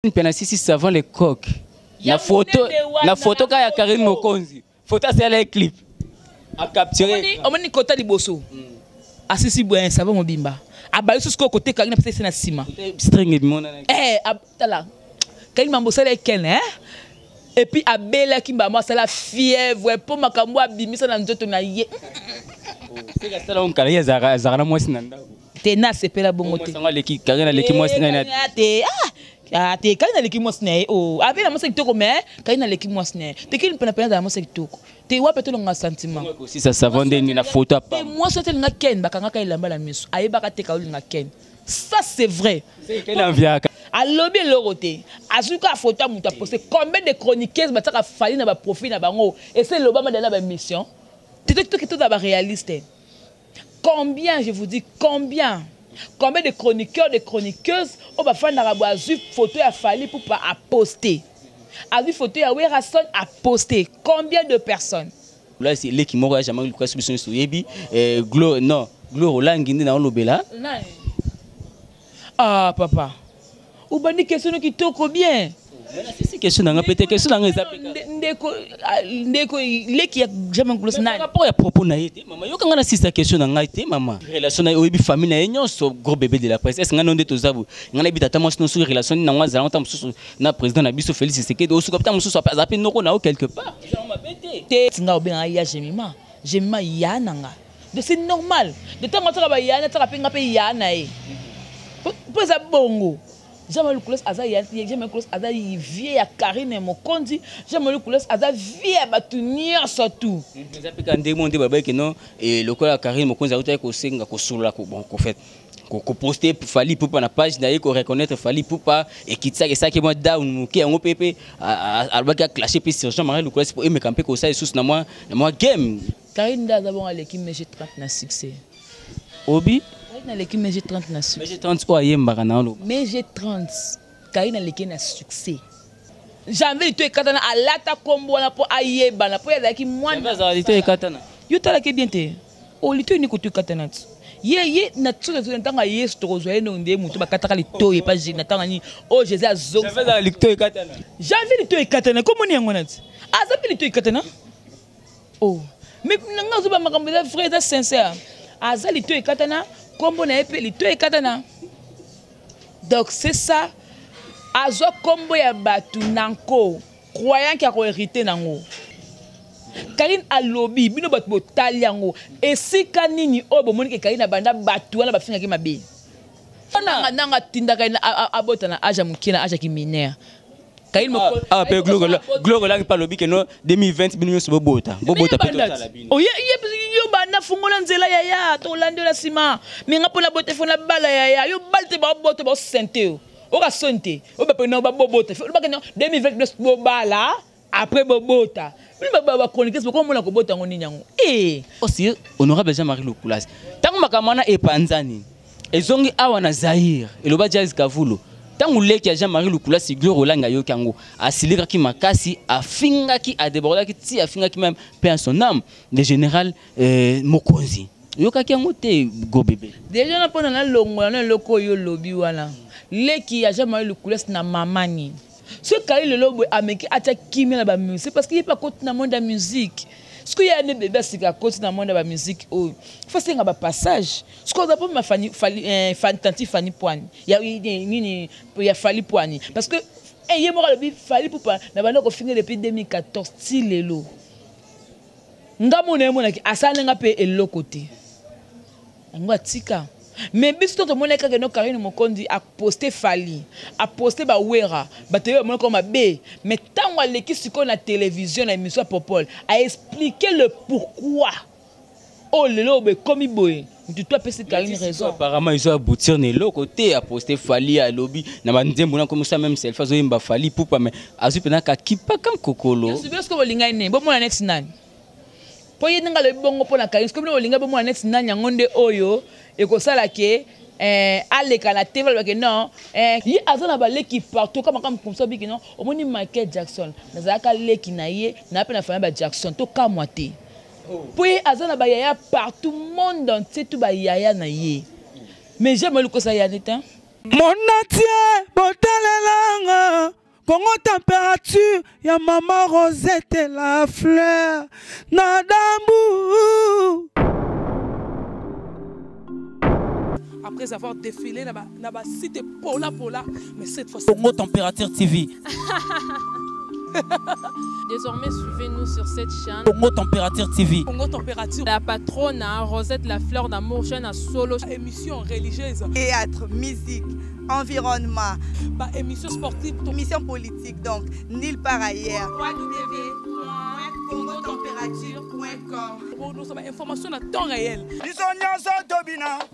Penasisi savant les coques. La photo quand il y a Karine Mokonzi. Photo c'est un clip. A capturer. On m'a kota liboso. Asisi boyen savant mobimba. Abali sous côté Karine peut être na sima. String mon. Tala. Karine mambosa les ken hein. Et puis abela ki mbama ça la fièvre pour makambo abimisa na nzoto na ye. C'est que ça on kala zara moi sinanda. Tena sepela bongo te. Sanga leki Karine leki moi sinanda. Ah, te quand il a l'équipe oh, avec la musique toko mais quand il a l'équipe mosne, te qu'il ne peut pas la musique toko. Te wa peut-être un sentiment. Si ça savonne ni la photo pas. Moi c'est le ken bakanga ka ilamba la miso. Aye baka te ka ulinga ken. Ça c'est vrai. C'est quel envia. A lobby loroté. Azuka photo muta poster combien de chroniqueuses bataka fali na ba profil na bango et c'est l'obama de la mission. Tu que tout d'abord réaliste. Combien je vous dis combien de chroniqueurs, de chroniqueuses, on va faire une photo à Fali pour pas poster. A vu photo à Werason à poster. Combien de personnes? Là c'est les qui m'ont jamais eu le cas sur Yebi. Glo non, Glo Roland Guindé dans l'obéla. Ah papa. Ou bandi question qui toque bien. C'est question dans peut-être question dans les ndeko leki ya jamais nglos na rapport ya propos na été maman yo kanga na sista question na été maman relation na oyebi famille na enyo so gros bébé de la presse est-ce ngana ndeto zabu ngana bitata mo sino sur relation na ngwa zala ntam susu na président na biso Félix Tshisekedi o suka ntam susu azape noko na o quelque part genre mabete te tinga obenga ya jemima ya nanga de c'est normal de temps ngata ba ya na tsaka pinga pe ya na e po za bongo jamais le couleur aza jamais le couleur aza vie ya Karine Mokonzi jamais le couleur aza vie ya batunir surtout mais après quand demande baba que non et le couleur Karine Mokonzi a ko senga ko sula ko bon ko fait ko poster Fali pour na page na ko reconnaître Fali pour pas et kitsa que ça que moi down ki ngo pepe albaka clasher puis sur Jean-Marie le couleur pour me camper ko ça sous na moi game Karine da bon à l'équipe mais j'ai 30 na succès obi na l'équipe mais j'ai 30 na succès mais j'ai 30 quoi yemba na lo mais j'ai 30 Karine na l'équipe na succès janvier to ekatana alata kombo na po ayeba na po ya ki mwana janvier to ekatana yo tala ke bien te o lito ni ko to ekatana ye na tsuka to ntanga yesu to kozwa eno nde mutu bakataka lito e pa na tanga ni o Jésus azong janvier lito ekatana janvier lito ekatana komo ni yango nati azapi lito ekatana oh mais nanga zo ba makambo da vrai da sincère azali lito ekatana kombo na epe lito ekatana. Donc c'est ça. Azo kombo ya batu nanko croyant qu'il a hérité nango. Karine alobi bino batu botali yango esika nini o bomoni ke Karine banda batu wana bafinga ki mabe. Nanga tinda Karine abotana aja mukina aja ki mineur. Karine moko pe glogo la pa lobi ke no 2020 bino so bobota pe to sala bino. Oh yo banda fungola nzela ya to lande la sima. Minga pona bote fona bala ya yo balte ba bote ba sente. O ka sonte o ba pena ba bobota. O ba ke no 2020 bo bala après bobota. Bino ba chroniquer ko mona ko bota ngoni nyango. Aussi honorable Jean-Marie Lokulas. Tango makamana e panzani. Ezongi awa na Zaire. Eloba Jazz Kavulo. Tango leki ya Jean-Marie Lokulas Glo Roland yo kango asilika ki makasi afinga ki adeborda ki ti afinga ki même paix son âme le général Mokonzi yo kaki yango te go bébé déjà na pona na longo na loko yo lobi wana leki ya Jean-Marie Lokulas na mamani ce kali le lobo ameki atia kimi na ba musique parce qu'il est pas côté na monde de musique. Ce qu'il y a des bébés qui à côté dans le monde de la musique, il faut faire un passage. Ce qu'on a pas ma Fanny Fanny Poigne. Il y a Fali Poigne. Parce que il y a mort le Fali pour pas. Na bana ko finir depuis 2014 style lo. Ngamone mona ki asala nga pe elo côté. Ngwa tika. Mais bis tout le monde ka no Karine Mokonzi a posté Fali, a posté ba Wera, ba te mo comme B, mais tant l'équipe sur la télévision la émission Popol a expliqué le pourquoi. Oh le lobe comme boy. Tu dois penser Karine raison. Apparemment ils ont aboutir ne l'autre côté a posté Fali à lobby na ba ndembo na comme ça même self zo imba Fali pour pas mais azu pena ka kipa kan kokolo. Je sais ce que vous linga ne, bon mon next nan. Po yenga le bongo pona Karine, comme le linga bon mon next nan nyangonde oyo. Et comme ça là que aller à la télé parce que non il azana ba leki partout comme ça bi que non au moins Michael Jackson nazaka leki na ye na pe na famille ba Jackson to ka moité puis azana ba yaya partout monde entier tout ba yaya na ye mais j'aime le ko ça ya neta Monatie botalelanga Congo température ya maman Rosette la fleur Nadambu. Après avoir défilé dans la cité Pola, mais cette fois-ci Congo Température TV. Désormais, suivez-nous sur cette chaîne. Congo Température TV. Congo Température. La patronne Rosette la fleur d'amour, chaîne à solo. Émission religieuse. Théâtre, musique, environnement. Bah, émission sportive. Émission politique, donc nulle part ailleurs. www.congotempérature.com. Pour nous avons information à temps réel.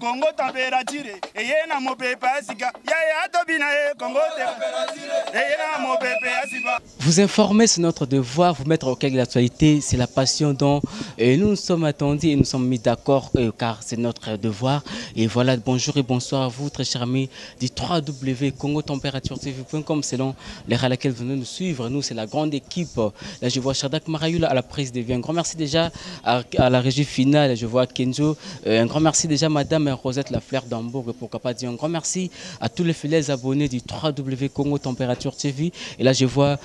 Congo Température. Et yena mo pepe asika. Ya tobina Congo Température. Et yena mo pepe asika. Vous informer, c'est notre devoir, vous mettre au cœur de l'actualité, c'est la passion dont nous nous sommes attendus et nous sommes mis d'accord car c'est notre devoir. Et voilà, bonjour et bonsoir à vous, très chers amis du www.congotempérature.com selon l'ère à laquelle vous venez nous suivre. Nous, c'est la grande équipe. Là, je vois Shadak Marayula à la prise de vie. Un grand merci déjà à la régie finale. Je vois Kenzo. Un grand merci déjà Madame Rosette la fleur d'Hambourg. Pourquoi pas dire un grand merci à tous les fidèles abonnés du www.congotempérature TV. Et là, je vois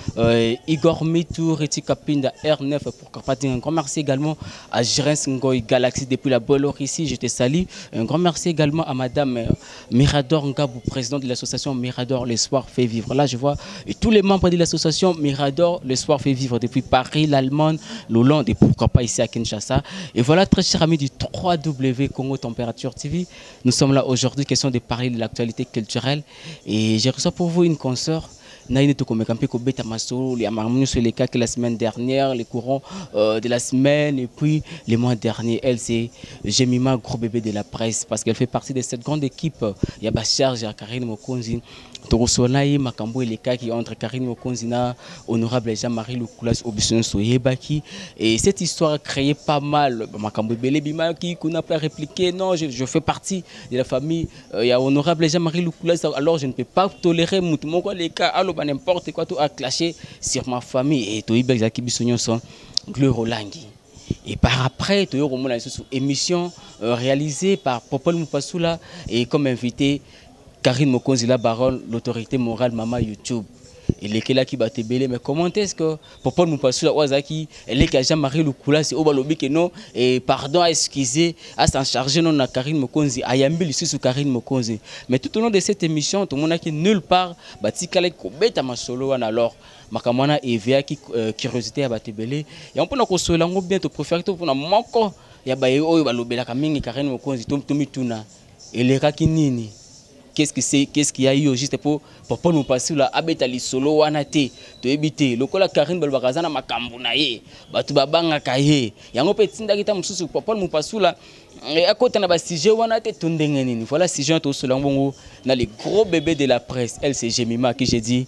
Igor Mitou, Reti Kapinda R9, pourquoi pas dire un grand merci également à Jirens Ngoy Galaxy depuis la Bolor ici, je te salue. Un grand merci également à Madame Mirador Ngabou, présidente de l'association Mirador l'Espoir fait vivre. Là je vois et tous les membres de l'association Mirador l'Espoir fait vivre depuis Paris, l'Allemagne, l'Hollande et pourquoi pas ici à Kinshasa. Et voilà très chers amis du 3W Congo Température TV, nous sommes là aujourd'hui, question de parler de l'actualité culturelle et j'ai reçu pour vous une consoeur. Naïne Tokomekampi Kobeta Masolo, les Amarmous sur les cas que la semaine dernière, les courants de la semaine et puis les mois derniers. Elle, c'est Jemima, gros bébé de la presse, parce qu'elle fait partie de cette grande équipe. Il y a Bachar, il y a Karine Mokonzi, Torosonaï, Makambo et les cas qui entre Karine Mokonzina, honorable Jean-Marie Loukoulas, Obisson Soyebaki. Et cette histoire a créé pas mal. Makambo Belé Bima qui n'a pas répliqué. Non, je fais partie de la famille. Il y a honorable Jean-Marie Loukoulas, alors je ne peux pas tolérer les cas. Alors, n'importe quoi, tout a clashé sur ma famille. Et Toïbe Zaki Bissonyon sont Gleurolangi. Et par après, tu as une émission réalisée par Popol Moupassoula et comme invité Karine Mokonzila Baron, l'autorité morale Mama YouTube. Et les là qui battent belé, mais comment est-ce que Popol Moupassoula Ouazaki, elle est Jean-Marie Loukoulas, c'est Obalobi que non, et pardon à excuser, à s'en charger non à Karine Mokonzi, à Yambil ici sous Karine Mokonzi. Mais tout au long de cette émission, tout le monde a qui nulle part, Batikale Kobeta Masolo, alors, Makamana et Via qui curiosité à battre belé. Et on peut nous consoler bien, tu préfères tout pour nous manquer. Il y a Bayo, Balobela Kamingi, Karine Mokonzi, Tomituna, et les Rakinini. Qu'est-ce qu'il y a eu juste pour Popol Moupassoula abetali solo wanate to ebité lokola Karine Balbakazana makambuna ye batu babanga kaye yango petinda kita mususu Popol Moupassoula à côté na ba sujet wanate to ndenge nini voilà sujet to solo bongo na les gros bébés de la presse. Elle c'est Jemima qui j'ai dit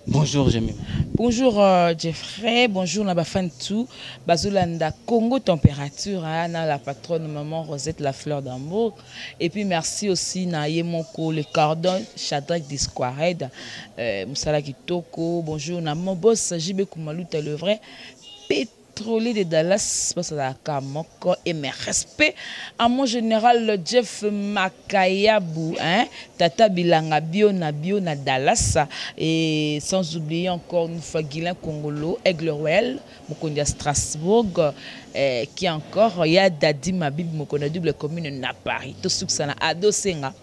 bonjour Jemima. Bonjour Jeffrey, bonjour na bafan tout bazolanda Congo Température na la patronne maman Rosette la fleur d'amour et puis merci aussi na Yemoko le cordon Shadrach Disquared Moussala Kitoko, bonjour na mon boss JB Koumalouta le vrai pétrolier de Dallas parce à Kamoko et mes respects à mon général Jeff Makayabou hein Tata Bilanga bio na Dallas et sans oublier encore une fois Guilain Congolo Aigle Royal Mokondia Strasbourg qui encore il y a Dadi Mabib Mokonda double commune na Paris tout ce que ça na adosenga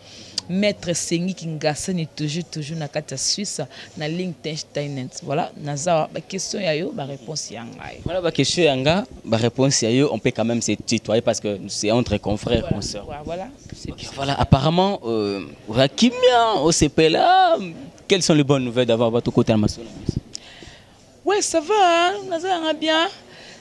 Maître Sengi Kingasani toujours na kata Suisse na Liechtenstein. Voilà, naza ba question ya yo ba réponse yanga. Voilà ba question yanga ba réponse ya yo on peut quand même se tutoyer parce que c'est entre confrères consoeurs. Voilà. Okay, voilà, apparemment Rakimia au CP là, quelles sont les bonnes nouvelles d'avoir votre côté à Masolo? Ouais, ça va, naza bien.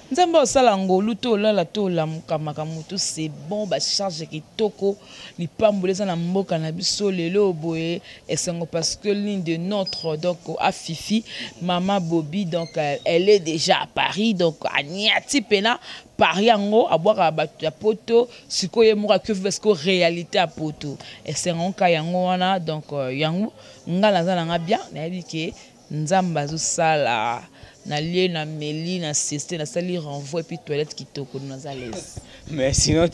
Nzamba osalango luto la to la mukamamutu c'est bon ba charge kitoko li pamboleza na mboka na biso lelo boye esengo parce que l'une de notre donc à Fifi Mama Bobby donc elle est déjà à Paris donc aniati pena Paris yango aboka batu ya poto sikoye moka que parce que réalité à poto esengo ka yango wana donc yango ngala zalanga bien na yebike nzamba zo sala na lié na meli na sieste na sali renvoi et puis toilette qui toko nous à l'aise. Mais sinon,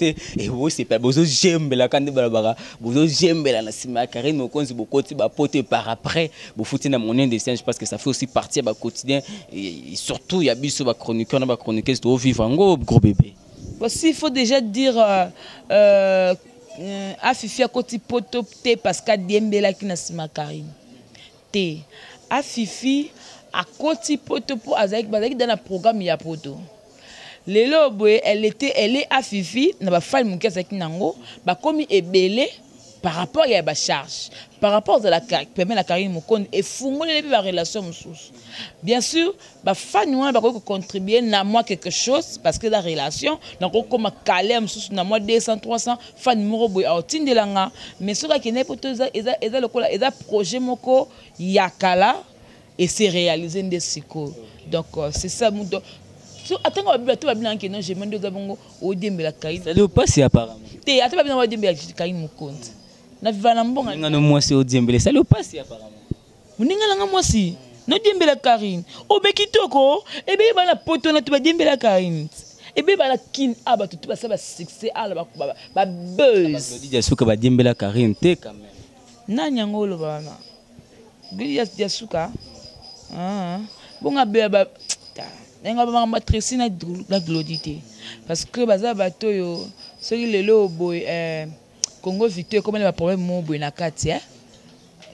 c'est pas besoin de la cande balabara, besoin de la nasima Karine Mokonzi bokoti ba pote par après, vous foutez dans mon dessin, je pense que ça fait aussi partie de quotidien et surtout il y a biso ba chroniqueur na ba chroniqueuse de vivre en gros bébé. Aussi il faut déjà dire Afifi a koti poto te parce qu'a diembela ki nasima Karine. Te Afifi a koti poto pour azaki dans le programme ya poto. Lelo boye elle est Afifi na ba femme mukasa ki nango ba komi ebele par rapport à la charge par rapport à la permet la Karine Mokonzi et fungole les relation mususu. Bien sûr ba femme wana ba ko contribuer na moi quelque chose parce que la relation donc comme caler mususu na moi 200 300 femme numéro boye a tindelanga mais soka ki ne poto eza lokola eza projet moko yakala et c'est réalisé des siko. Donc c'est ça so attends on va tout va bien que non j'ai demandé d'abongo au dembe la Karine. Ça doit passer apparemment. Té attends va bien au dembe la Karine Mokonzi. Na viva na mbonga. Ngano moi c'est au dembe ça doit passer apparemment. Muninga langa moi si. No dembe la Karine. O bekitoko e be ba na poto na tu ba dembe la Karine. E be ba na kin aba tout ba ça ba succès ala ba buzz. Dit Yasuka ba dembe la Karine té quand même. Na nyangolo bana. Gui Yasuka. Bonga be ba nenga ba matrice na la glodité parce que baza bato yo soki lelo boy Congo vite comme les problème mo boy na kati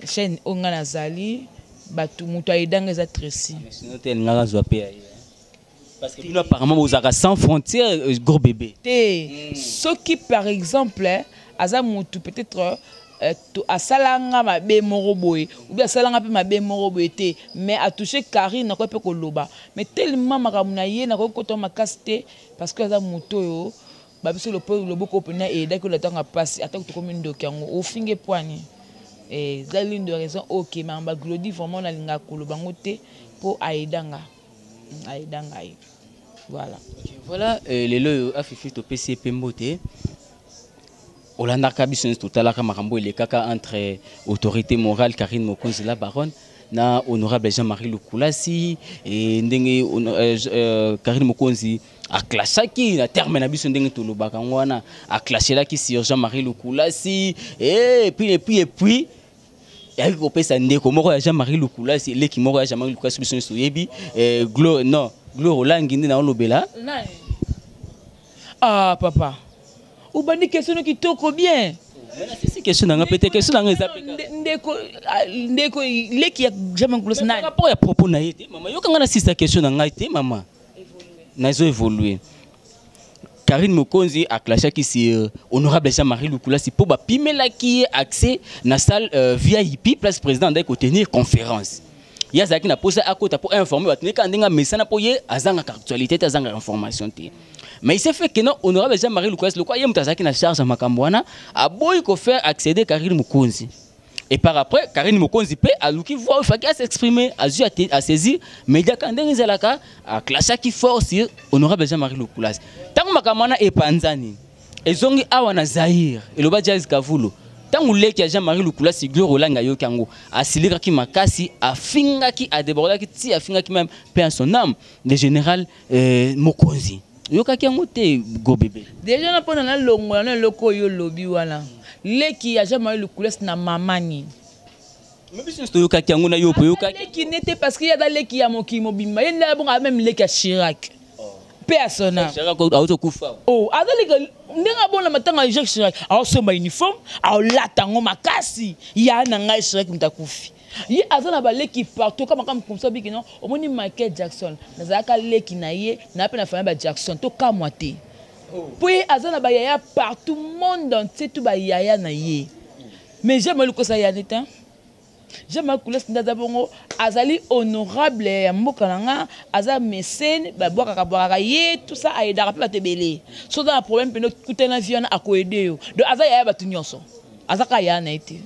chaîne onga nazali bato muto aidanga za tresi sinon tel ngara zo pe parce que nous apparemment vous avez sans frontières gros bébé té soki par exemple aza mutu peut-être asalanga mabe moko boye ou bien asalanga pe mabe moko boye te mais a touché Karine na ko pe ko loba mais tellement makamuna ye na ko koto makasite parce que za moto yo ba biso le boko pena et dès que le temps a passé attends que comme une dokango au finge poignet et za ligne de raison OK mais ba glodi vraiment na linga ko loba ngote pour aidanga voilà les loyo Afifi to PCP mbote Olanda Kabison total makambo le kaka entre autorité morale Karine Mokonzi la baronne na honorable Jean-Marie Lukulasi et ndenge Karine Mokonzi a clashaki na terme na biso ndenge to lobaka ngwana a clashelaki sur Jean-Marie Lukulasi et puis ya ko pesa ndeko moko ya Jean-Marie Lukulasi leki moko ya Jean-Marie Lukulasi biso soyebi Glo Rolangi na lobela ah papa ou bandi question qui toko bien c'est question nga peut-être question nga ezapeka ndeko leki ya jamais kulosa na rapport ya propos na yete mama yo kanga na sisa question nga ite mama na zo évoluer Karine Mokonzi a clashé qui c'est honorable Jean-Marie Lukulasi pour ba pimela qui accès na salle VIP place président d'être tenir conférence ya zaki na posa akota pour informer batene ka ndinga mesana pour ye azanga actualité azanga information te. Mais il s'est fait que non, honorable Jean-Marie Lukulasi, le quoi, il y a une charge à Makambouana, a beau qu'on faire accéder Karine Mokonzi. Et par après, Karine Mokonzi peut, à l'ouki voir, il faut qu'elle s'exprimer, à saisir, mais il y a quand même à clasher qui force honorable Jean-Marie Lukulasi. Tant que Makamana est panzani, et zongi awana Zahir, et le badjaz Kavulo, tant que l'ek Jean-Marie Lukulasi, Glor Olanga Yokango, a silira ki makasi, a finga ki, a déborda ki, ti a finga ki même, perd son âme, le général Mokonzi. Yoka ki ngote go bébé déjà na pona na longo na loko yo lobi wana leki ya Jean-Marie Lukulasi na mamani mais biso sto yoka ki ngona yo po yoka leki n'était parce qu'il y a dans leki ya moki mobimba yenda bon même leki ya Chirac persona Chirac auto kufa oh azali ndenga bona matanga ya Jacques Chirac a somba uniforme a latango makasi ya na ngai Chirac mtakufi yi azana ba leki partout comme ça biki non omoni Michael Jackson nazaka leki na ye na pe na famille ba Jackson to kamwa te puis azana ba yaya partout monde entier tout ba yaya na ye mais j'aime le kosa ya neta j'aime Lukulasi ndaza bongo azali honorable ya mboka nanga aza mécène ba boka ye tout ça aidara pe ba tebele so dans un problème pe no kutena viana akoede yo donc aza yaya ba tunyonso azaka ya na été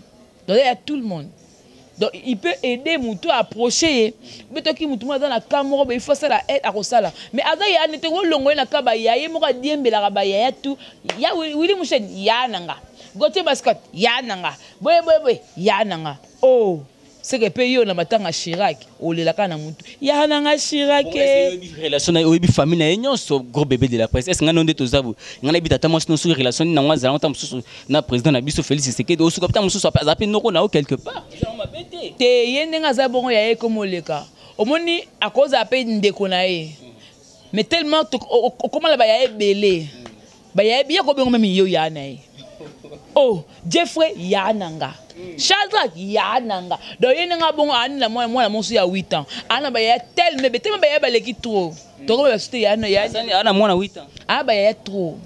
donc il y a tout le monde. Donc il peut aider Moutou à approcher. Mais toi qui Moutou dans la caméra, il faut ça la aide à Rosala. Mais avant il y a n'était pas longue na kaba ya ye moka diembe la kaba ya tout. Ya Willy Mouchen ya nanga. Gote mascot ya nanga. Boy ya nanga. Oh c'est que pe yo na matanga Chirac olelaka na mutu ya nanga Chirac relation na oyebi famille na nyonso gros bébé de la presse est-ce ngana onde tozabu ngana bita tamo no sur relation na ngwa zala ntam susu na président na biso Félix Tshisekedi osuka pata mususu azapi noko na o quelque part te yende nga za bongo ya ekomoleka omoni akoza ape ndeko na ye mais tellement comment la ba ya ebele ba ya bien ko bengo même yo ya na ye oh Jeffrey ya nanga Shadrach ya nanga do yene nga bongo ani la moi monsu ya 8 ans ana ba ya tel mais tellement ba ya ba leki trop to ko ba sute ya na ya ana mwana 8 ans ah ba ya trop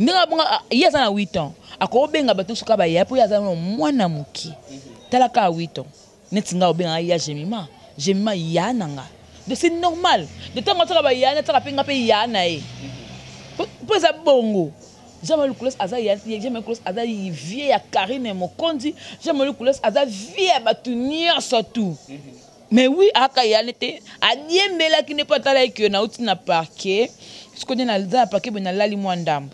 nga bongo ya za na 8 ans ako benga bato suka ba ya po ya za mwana muki talaka 8 ans netinga obenga ya Jemima ya nanga de c'est normal de temps ngata ba ya na taka pinga pe ya na e po za bongo Jean-Marie Koulos aza Jean-Marie Koulos aza vie ya Karine Mokondi Jean-Marie Koulos aza vie ya batunir surtout mais oui aka ya nete adiembela ki ne patala ki na uti na parquet ce qu'on na za parquet ben na lali mwandambo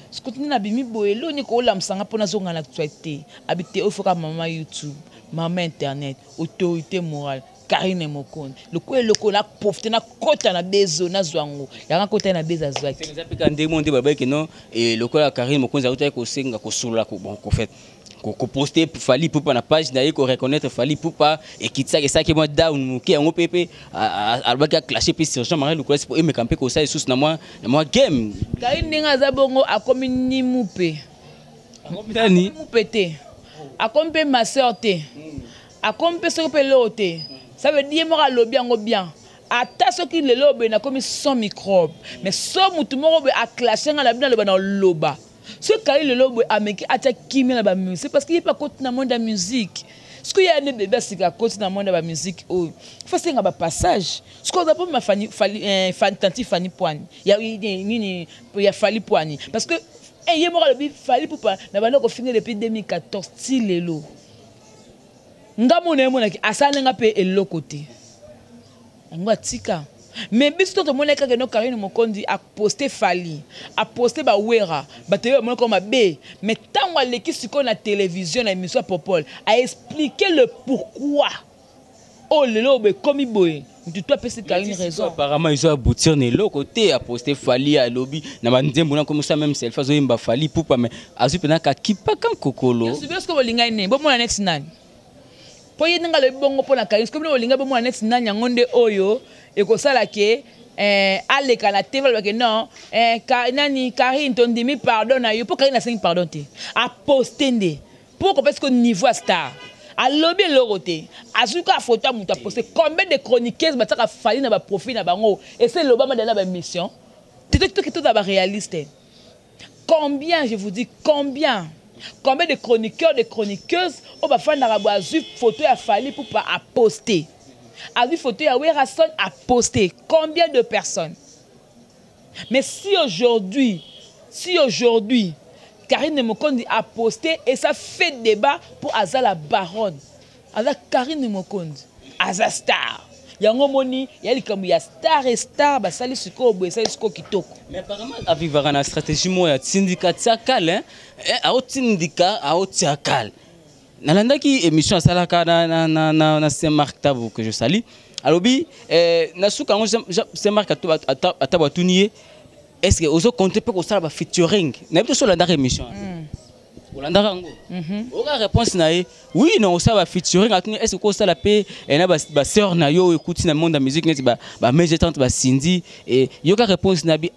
ce qu'on na bimi boelo ni ko la msanga pona zonga na actualité habité au foka maman YouTube maman internet autorité morale Karine Mokondi le ko na pauvreté na kota na bezo na zwango ya kota na beza zwaki c'est ça que ndemo baba que non et le ko la Karine Mokondi auta ko senga ko sula ko bon ko fait ko poster fali pour na page na ko reconnaître fali pour pas et kitsa que ça qui moi down ki ngo pepe albaka clasher puis sur Jean-Marie le pour me camper ko ça sous na moi game Karine ninga za bongo akomi ni mupe ni mupete akompe ma sœur te akompe so pe lote. Ça veut dire moi le bien bien. Ata ce qui le lobe na comme sans microbe. Mais sans mutu mo be a clasher na bien le ba na loba. Ce qui le lobe a meki ata kimi na ba musique parce qu'il est pas côté na monde de musique. Ce qu'il y a ne bébé c'est à côté na monde de musique oh. Faut c'est un passage. Ce qu'on a pas ma Fanti Fanny Poigne. Il y a ni il y a Fali Poigne parce que et moi le bi Fali pour pas na ba ko finir depuis 2014 ti lelo. Ngamone mona ki asale nga pe elo côté ngwa tika mais biso to mona ka no Karine Mokondi a posté Fali a posté ba wera ba te mona comme be mais tant aleki siko na télévision na émission Popol a expliqué le pourquoi oh lelo be comme boy tu dois passer Karine raison apparemment ils ont aboutir ne lo côté a posté Fali à lobby na banzembo na comme ça même selfie zo imba Fali pour pas mais azupe na ka kipa kan kokolo c'est bien ce que bolinga ne bo mona next nani po yenga le bongo pona Karine comme no linga bo mo net nanya ngonde oyo e ko sala ke aleka na tv ba ke non nani Karine tondimi pardon na yo po Karine na sing pardon te a postende pour ko parce que niveau star a lobby loroté azuka photo muta poster combien de chroniqueuses ba taka Fali na ba profil na bango et c'est l'Obama dans la mission tout ba réaliste combien je vous dis combien de chroniqueurs, de chroniqueuses, on va faire une photo à Fali pour pas à poster. A vu photo à Werasson à poster. Combien de personnes? Mais si aujourd'hui, Karine Mokondi a posté et ça fait débat pour Azala Baronne. Azala Karine Mokondi, Azala Star. Yango moni yali comme ya star ba sali siko boye sali siko kitoko mais apparemment avec varana stratégie moya syndicat tiakal hein a syndicat a tiakal nalandaki émission salaka na Saint-Marc Tabo que je salue alobi na suka ngo Saint-Marc Tabo tunier est-ce que ozo compter pour ça ba featuring na bito so la émission Olanda rango. Oka réponse na ye oui non ça va featuring atuni est-ce que ça la paix et na ba sœur na yo écoute na monde de musique neti ba mege tante ba Cindy et yoka réponse na bi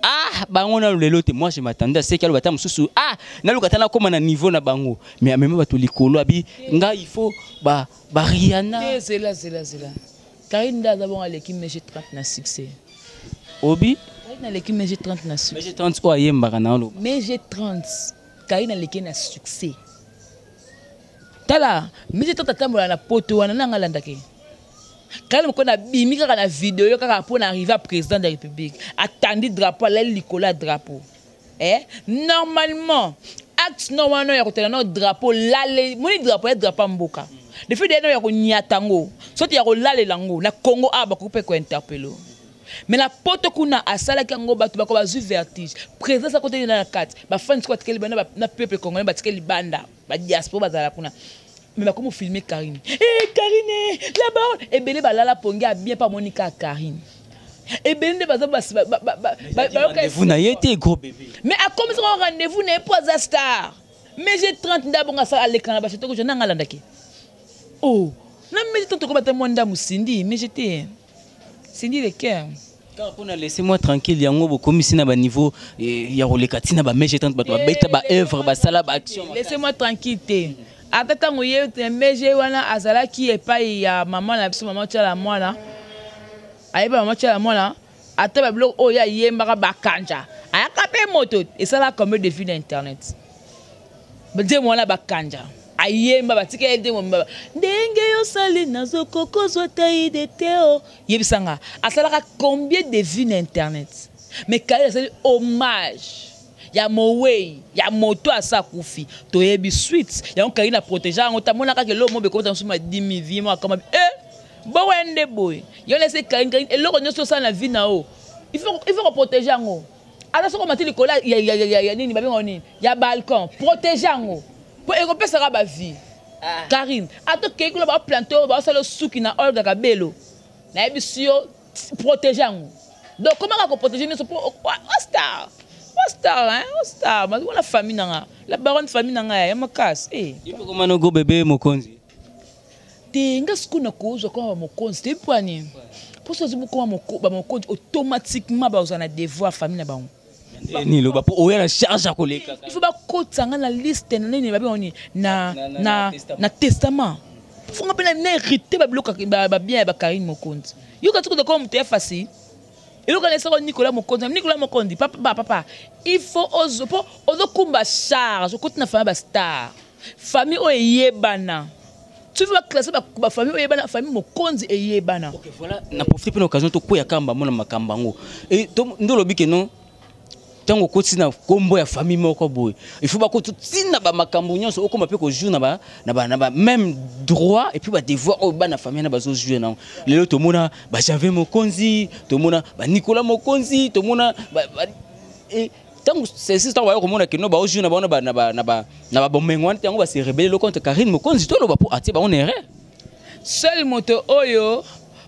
bango na lelo te moi je m'attendais à ce qu'elle bata mususu na lukata na comme na niveau na bango mais même ba to likolo abi nga il faut ba Rihanna c'est là Karine da bon l'équipe mege 30 na succès obi na l'équipe mege 30 na succès mege 30 o ayemba kana lo mege 30 Karine leki na succès. Tala, mije tata tambola na poto wana na ngalanda ke. Karine Mokondi na bimi kaka na vidéo kaka pour arriver à président de la République. Attendez drapeau là Nicolas drapeau. Normalement, acte normalement ya kotela no drapeau là le moni drapeau mboka. De fait de no ya ko nyatango. Soki ya ko lale lango na Congo ba ko pe ko interpello. Mais la poto kuna asala kango batu bako bazu vertige présence à côté de la carte ba fans quoi tikeli bana na peuple congolais ba tikeli banda ba diaspora bazala kuna mais comment filmer Karine? Eh Karine, là-bas, et Belé balala pongi a bien pas Monica Karine. Et Belé vous n'avez été gros bébé. Mais à comme ça rendez-vous n'est pas à star. Mais j'ai 30 d'abord à ça à l'écran là-bas, j'étais que je n'ai pas l'andaki. Oh, non mais j'ai tant que battre mon dame Cindy, mais j'étais Cindy le cœur. Laissez-moi tranquille, il y a un peu ici à niveau, il y a les catines, mais j'ai tant de œuvre, action. Laissez-moi tranquille. Attends, vous avez mais j'ai wana azala qui est pas il y a maman la maman tu la moi là. Aïe maman tu la moi là. Attends le blog oh ya yemba bakanja. Aya capé moto et ça là comme défi d'internet. Dis-moi là bakanja. Ayemba batike elde mo mbaba. Ndenge yo sali nazo kokozo tayi de teo. Yebisanga. Asala combien de vues d'internet. Mais quand c'est hommage. Ya mowei, ya moto à sa koufi. To yebi suite. Ya on Karine a protégé. On t'a montré que l'homme be comme ça 10 000 vies moi comme bon wende boy. Yo laissé Karine et l'autre ne so ça la vie na o. Il faut protéger ngo. Alors ce qu'on m'a dit le collage ya nini babi ngoni. Ya balcon, protéger ngo. Pour Europe sera ba vie. Karine, ato ke ko ba planter ba ça le souki na Olga Kabelo. Na yebi sio protéger ngo. Donc comment on protéger nous pour star. Star, hein? Star, mais la famille nanga, la baronne famille nanga, ya makas. Eh. Il faut comment go bébé mokonzi. Tenga skuna kozo kwa mokonzi, te poani. Pour ça zibu kwa mokonzi automatiquement ba uzana devoir famille na baon. Ni lo ba pour oya la charge à koleka. Il faut ba kotanga na liste na nini babi oni na testament. Faut nga pena na hérité ba bloka ba bien ba Karine mokonzi. Yo ka tuko comme te facile. Et le connaisseur Nicolas Mokondi, papa, il faut oser kumba charge, côté na famille star, famille oyebana. Tu veux classer ma famille oyebana, famille Mokondi oyebana. OK, voilà, na profiter pour l'occasion to ko ya kamba mona makamba ngo. Et ndo lobi ke non. Tango koti na kombo ya famille moko boy. Il faut ba ko tina ba makambo nyonso okoma pe ko jour na ba même droit et puis ba devoir o ba na famille na ba zo jouer na. Lelo to mona ba Janvier Mokonzi, to mona ba Nicolas Mokonzi, to mona et tango c'est ça wa ko mona ke no ba o jouer na ba bomengwan tango ba se rebeller contre Karine Mokonzi to lo ba pour atie ba on erreur. Seul moto oyo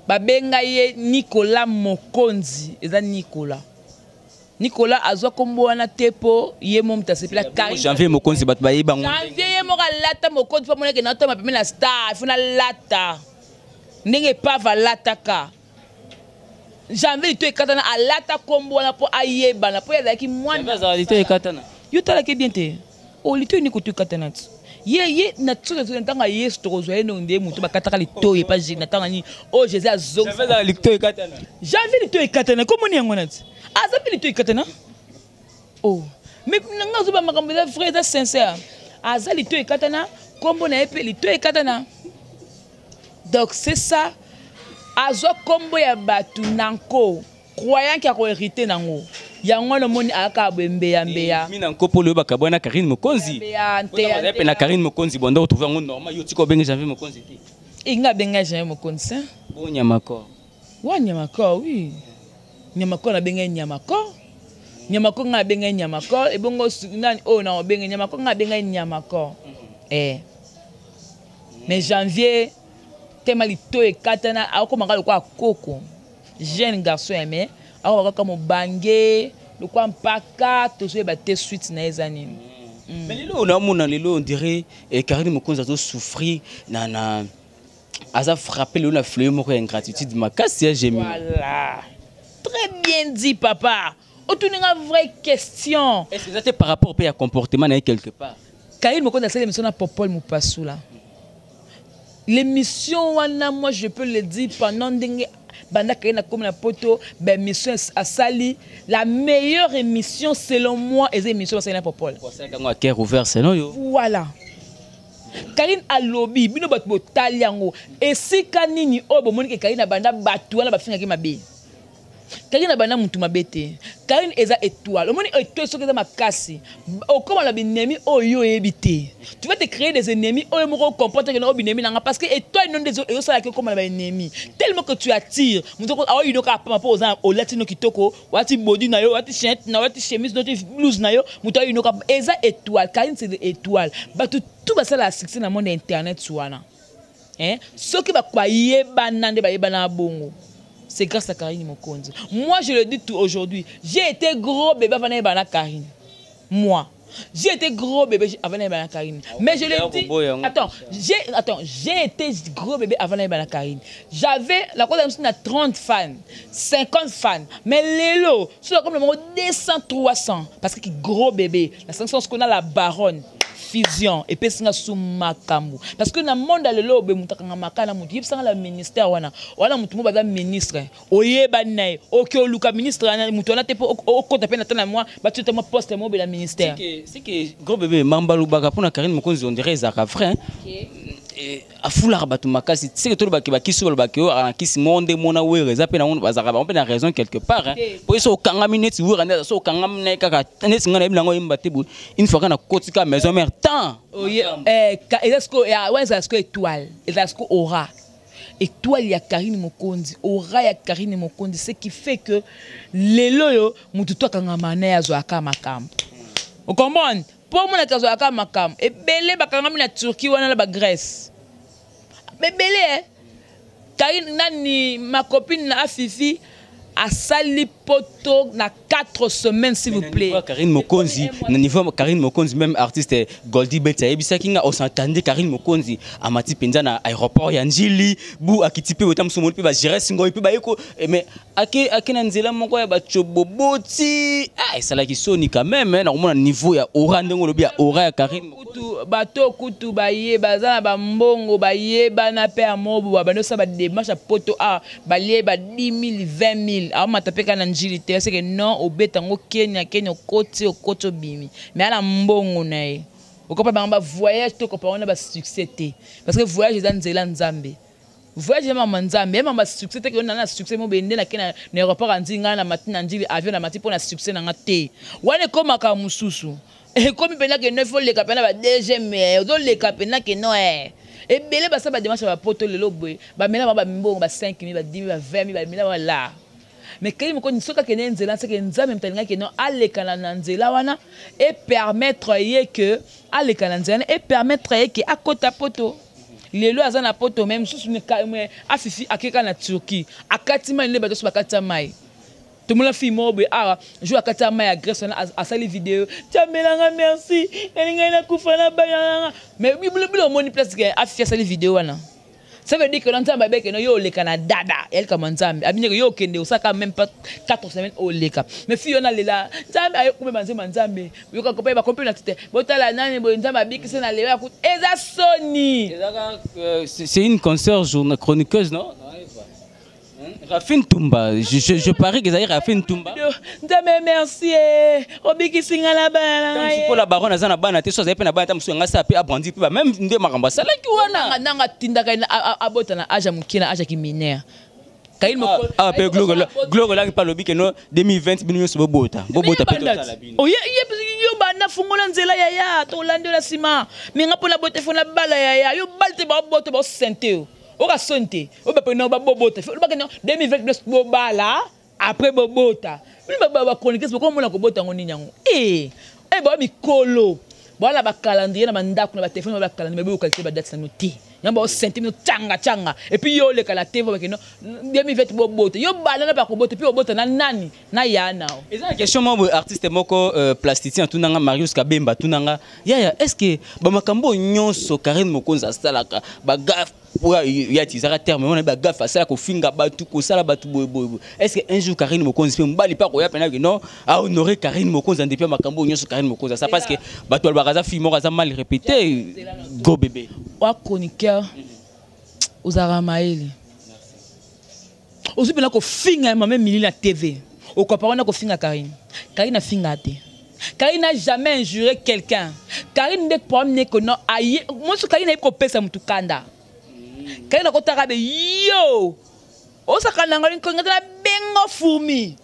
ba benga ye Nicolas Mokonzi, eza Nicolas azwa kombo wana tepo ye mom tasepela Karine. Janvier Mokonzi bat baye bango. Janvier ye mo lata Mokonzi pa moneke na to ma pemela star, funa lata. Ndenge pa va lata ka. Janvier to ekatana alata kombo wana po ayeba na po ya ki mwana. Janvier to ekatana. Yo tala ke bien te. O lito ni ko to ekatana. Ye na tso ntanga yesu to kozwa eno nde mutu bakataka lito ye pa jina tanga ni o Jésus azong. Janvier lito ekatana. Janvier lito ekatana komo ni yango nati. Azapili to ikatana. Oh, mais nanga zuba makambo ya frère sincère. Azali to ikatana, kombo na epeli to ikatana. Donc c'est ça. Azo kombo ya batu nanko, croyant qu'il a ko hériter nango. Yango no moni aka bembe ya mbeya. Mina nkopo le bakabona Karine Mokonzi. Pe na Karine Mokonzi bonda retrouver ngo normal yo tiko benga Janvier Mokonzi ti. Inga benga Janvier Mokonzi. Bon Nyamakor. Wa Nyamakor oui. Nyamakor na benga Nyamakor. Nyamakor nga benga Nyamakor e bongo nani o na benga Nyamakor nga benga Nyamakor. Mais Janvier temali to e katana akomanga lokwa koko. Jeune garçon aimé, akomanga comme bangé, lokwa mpaka to so ba te suite na ezani. Mais lelo on dirait Karine Mokonzi a souffrir na aza frappé le na fleur moko ingratitude makasi j'ai mis. Voilà. Très bien dit, papa. Tu as une vraie question. Est-ce que c'était par rapport au comportement quelque part? Karine Mokonzi a fait l'émission à Popol Moupassou là. L'émission, moi je peux le dire pendant que Banda Karine a comme la poto, l'émission à Sali, la meilleure émission selon moi est l'émission à Popol. C'est cœur ouvert, c'est non yo. Voilà. Karine a lobby, bino batbo taliango. Et si kanini obo monique Karine a banda batu ala ba finga ki mabe. Karine a banda mutu mabete. Karine eza étoile. Omoni étoile soki eza makasi. Okoma la binemi oyo ebité. Tu vas te créer des ennemis oyo moko comporte que no binemi nanga parce que étoile non des oyo sala ke comme la ennemi. Tellement que tu attires. Mutu ko ayo inoka pa po za o latino kitoko, wati body na yo, wati shirt na wati chemise, wati blouse na yo, mutu ayo inoka eza étoile. Karine c'est étoile. Ba tu tout ça la succès dans le monde internet souana. Hein? Ce qui va quoi yebana bongo. C'est grâce à Karine Mokonzi. Moi je le dis tout aujourd'hui, j'ai été gros bébé avant Bana Karine. Moi j'ai été gros bébé avant Bana Karine. Mais je le dis j'ai été gros bébé avant Bana Karine. J'avais la quoi à 30 fans, 50 fans. Mais Lélo, c'est comme le monde 200 300 parce que gros bébé, la sanction ce qu'on a la baronne fusion et puis singa sumakambu parce que na monde le lobe mutakanga makala mutu yipsanga la ministère wana mutu mo baza ministre oyeba nae okioluka ministre mutu wana te po okota pe na tana moi batu te mo poste mo be la ministère c'est que gros bébé mambalu baka pona Karine Mokonzi on dirait ça vrai a foular batu makasi c'est que tout le baki bakisu le baki a kisi monde mona were za pe na on bazaka on pe na raison quelque part pour eso kanga minute wura na so kanga mna kaka nesi ngana iblango imbatebu une fois kana kotika maison mère tant est-ce que ouais est-ce que étoile est-ce que aura étoile ya Karine Mokonzi aura ya Karine Mokonzi ce qui fait que lelo yo mutu to kanga mané ya zo aka makambo vous comprenez pour mon akazo aka makambo et belé bakanga na Turquie wana la ba Grèce mais belé Karine nani ma copine na Fifi a sali poto na 4 semaines s'il vous plaît. Karine Mokonzi, na niveau Karine Mokonzi même artiste Goldie Betsa ebisa kinga on s'entendait Karine Mokonzi a mati penza na aéroport ya Njili bu akitipe otam somo pe ba gérer singo pe ba eko mais ake na nzela moko ya ba choboboti ah ça qui soni quand même na mona niveau ya aura ndengo lobi ya aura ya Karine kutu bato kutu baye bazana ba mbongo baye bana pe amobo ba no sa ba démarche poto a balie ba 10 000 20 000 a matapeka na Njili te c'est que non obetango Kenya okoti bimi mais ala mbongo nae okopa ba voyage to kopa on ba succès te parce que voyage dans nzela nzambe voyage mama nzambe mama succès te que on a succès mo bende na kena na aéroport anzinga na matina Njili avion na mati pona succès na ngate wane koma ka mususu e komi pena que neuf le kapena ba DG mais do le kapena que non et belé ba sa ba démarche ba poto lelo boy ba mena ba mbongo ba 5 000 ba 10 000 ba 20 000 ba mena wala mais Karine Mokonzi soka kene nzela c'est que nzambe mtalinga ke non alekana na nzela wana et permettre ye que alekana nzela et permettre ye que akota poto lelo azana poto même sous une afifi akeka na Turquie akatima ile bato so bakata mai tout le monde filme mobe ah joue akata mai à Grèce a sali vidéo tiamelanga merci elinga ina kufa na bana mais bilo moni place que afifi sali vidéo wana. Ça veut dire que l'ensemble avec yo le Canada, elle comme ensemble. Abine yo kende osaka même pas 4 semaines au leka. Mais fi on a là, nzambe ayo kuma manzema nzambe. Yo ka kopa ba kompe na tete. Botala nani bo nzambe abiki na lewa ku eza soni. C'est une consoeur journaliste chroniqueuse non? Rafine Toumba, je parie que ça Rafine Toumba. Merci. Obiki singala bana. Pour la baronne azana bana te so za pe na bana tamsu nga sa pe abandi pe même nde makamba sala ki wana. Nanga tinda ka abota na aja mukina aja ki minere. Karine Mokonzi. Ah pe glogo la pa lobi que no 2020 binu so bobota. Bobota pe tota la bino. Oh yo bana fungola nzela ya to lande la sima. Minga pona bote fona bala ya yo balte ba bote ba sente. Oka sonte o ba pena ba bobota o ba kena 2022 bobala après bobota ba chroniquer ko mona ko bota ngoni nyango ba mikolo voilà ba calendrier na bandako na ba téléphone ba calendrier ba qualité ba date na noti nyamba o sente no tanga et puis yo le kala TV ba kena 2020 bobota yo bala na ba ko bota puis bobota na nani na yana eza question mo artiste moko plasticien tunanga Marius Kabemba tunanga ya est-ce que ba makambo nyonso Karine Mokonzi asalaka ba gaf ya tizara terme on ba gaf asala ko finga batu ko sala batu boy est-ce que un jour Karine Mokonzi pe mbali pa ko ya pena que non a honorer Karine Mokonzi en depuis makambo nyonso Karine Mokonzi ça parce que batu alba film mo mal répété go bébé wa chroniqueur Ozara Maeli ozubi na ko finga même mili na TV au comparé na ko finga Karine a finga te Karine n'a jamais injuré quelqu'un Karine ne peut amener que non aïe moi ce Karine n'a pas pesa mutukanda Karine ko tarabe yo o sakana ngani ko ngata bengo fourmi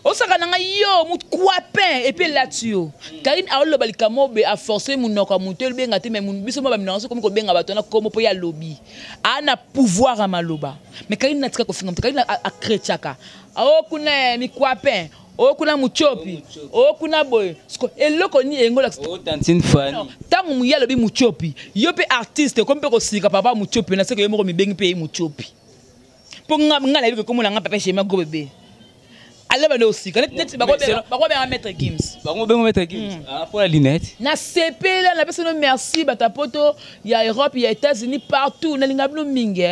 o sakana yo mut kwapin et puis là-dessus Karine a lo balikamo be a forcer munoko mutel benga te mais mun biso ba minanso comme ko benga batona comme po ya lobby ana pouvoir à maloba mais Karine n'a tika ko finga Karine a krechaka o kuna mi kwapin okuna muchopi okuna boy eloko ni engola tantine Fanny tangu muyalo bi muchopi yo pe artiste comme pe ko sika papa muchopi na seko yo moko mibengi pe muchopi po ngala bi ko mona nga papa chez ma go bébé allez ba no sika net ba ko be mettre Gims pour la lunette na CP là na personne merci batapoto ya Europe ya États-Unis partout na linga bino mingi